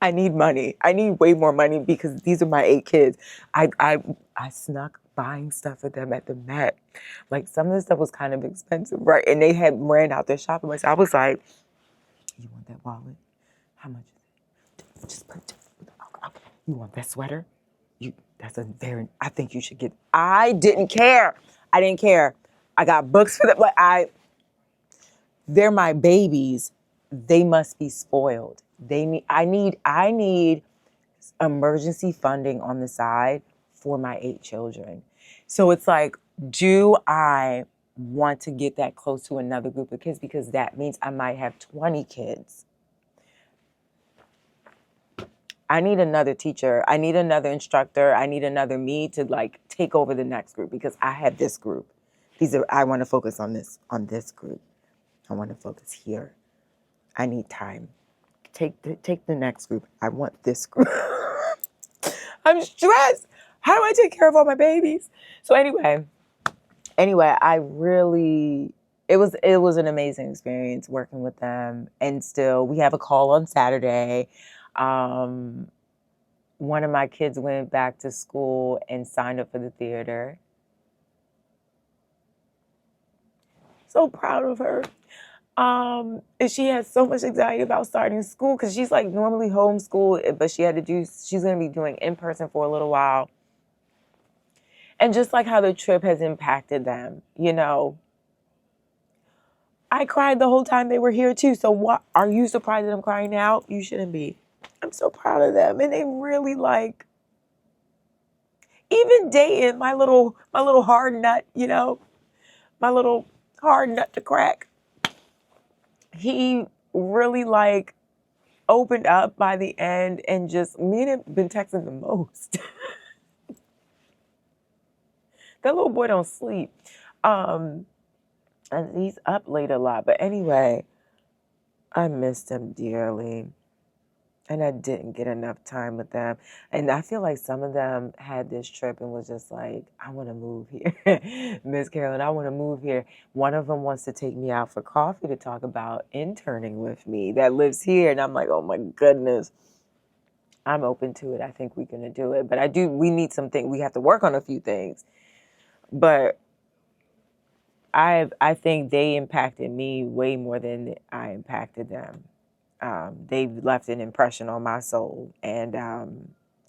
I need money. I need way more money because these are my 8 kids. I snuck buying stuff for them at the Met. Like, some of the stuff was kind of expensive, right? And they had ran out their shopping list. I was like, you want that wallet? How much is it? Just put it. Okay. You want that sweater? I think you should get. I didn't care. I didn't care. I got books for them. Like, they're my babies. They must be spoiled. I need emergency funding on the side for my 8 children. So it's like, do I want to get that close to another group of kids? Because that means I might have 20 kids. I need another teacher. I need another instructor. I need another me to like take over the next group because I have this group. I want to focus on this group. I want to focus here. I need time. Take the next group. I want this group. I'm stressed. How do I take care of all my babies? So anyway, I really, it was an amazing experience working with them. And still, we have a call on Saturday. One of my kids went back to school and signed up for the theater. So proud of her. And she has so much anxiety about starting school because she's like normally homeschooled, but she's going to be doing in-person for a little while. And just like how the trip has impacted them, you know, I cried the whole time they were here too. So what, are you surprised that I'm crying now? You shouldn't be. I'm so proud of them. And they really like, even Dayton, my little hard nut, you know, my little hard nut to crack. He really like opened up by the end and just, me and him been texting the most. That little boy don't sleep. And he's up late a lot. But anyway, I missed him dearly. And I didn't get enough time with them. And I feel like some of them had this trip and was just like, I want to move here. Miss Carolyn, I want to move here. One of them wants to take me out for coffee to talk about interning with me that lives here. And I'm like, oh my goodness. I'm open to it. I think we're going to do it. But we need something. We have to work on a few things. But I think they impacted me way more than I impacted them. They've left an impression on my soul, and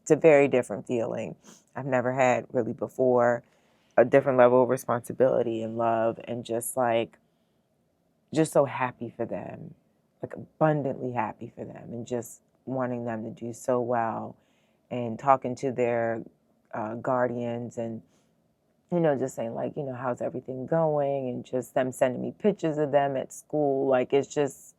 it's a very different feeling. I've never had really before, a different level of responsibility and love, and just so happy for them, like abundantly happy for them, and just wanting them to do so well, and talking to their guardians, and you know, just saying like, you know, how's everything going, and just them sending me pictures of them at school, like it's just.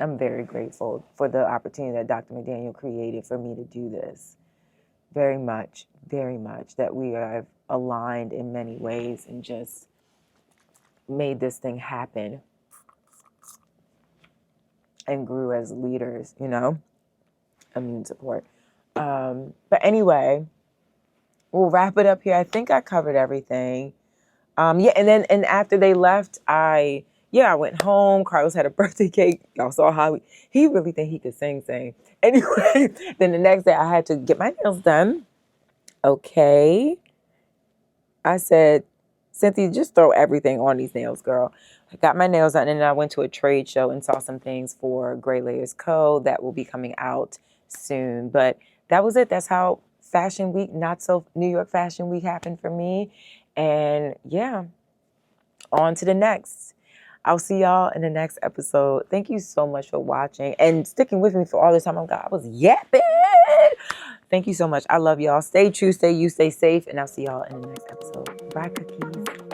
I'm very grateful for the opportunity that Dr. McDaniel created for me to do this. Very much, that we have aligned in many ways and just made this thing happen and grew as leaders, you know, immune support. But anyway, we'll wrap it up here. I think I covered everything. And after they left, I went home. Carlos had a birthday cake. Y'all saw how he really think he could sing. Anyway, then the next day I had to get my nails done. Okay. I said, Cynthia, just throw everything on these nails, girl. I got my nails done, and then I went to a trade show and saw some things for Gray Layers Co. that will be coming out soon. But that was it. That's how Fashion Week, not so New York Fashion Week happened for me. And yeah, on to the next. I'll see y'all in the next episode. Thank you so much for watching and sticking with me for all this time. I was yapping. Thank you so much. I love y'all. Stay true, stay you, stay safe, and I'll see y'all in the next episode. Bye, cookies.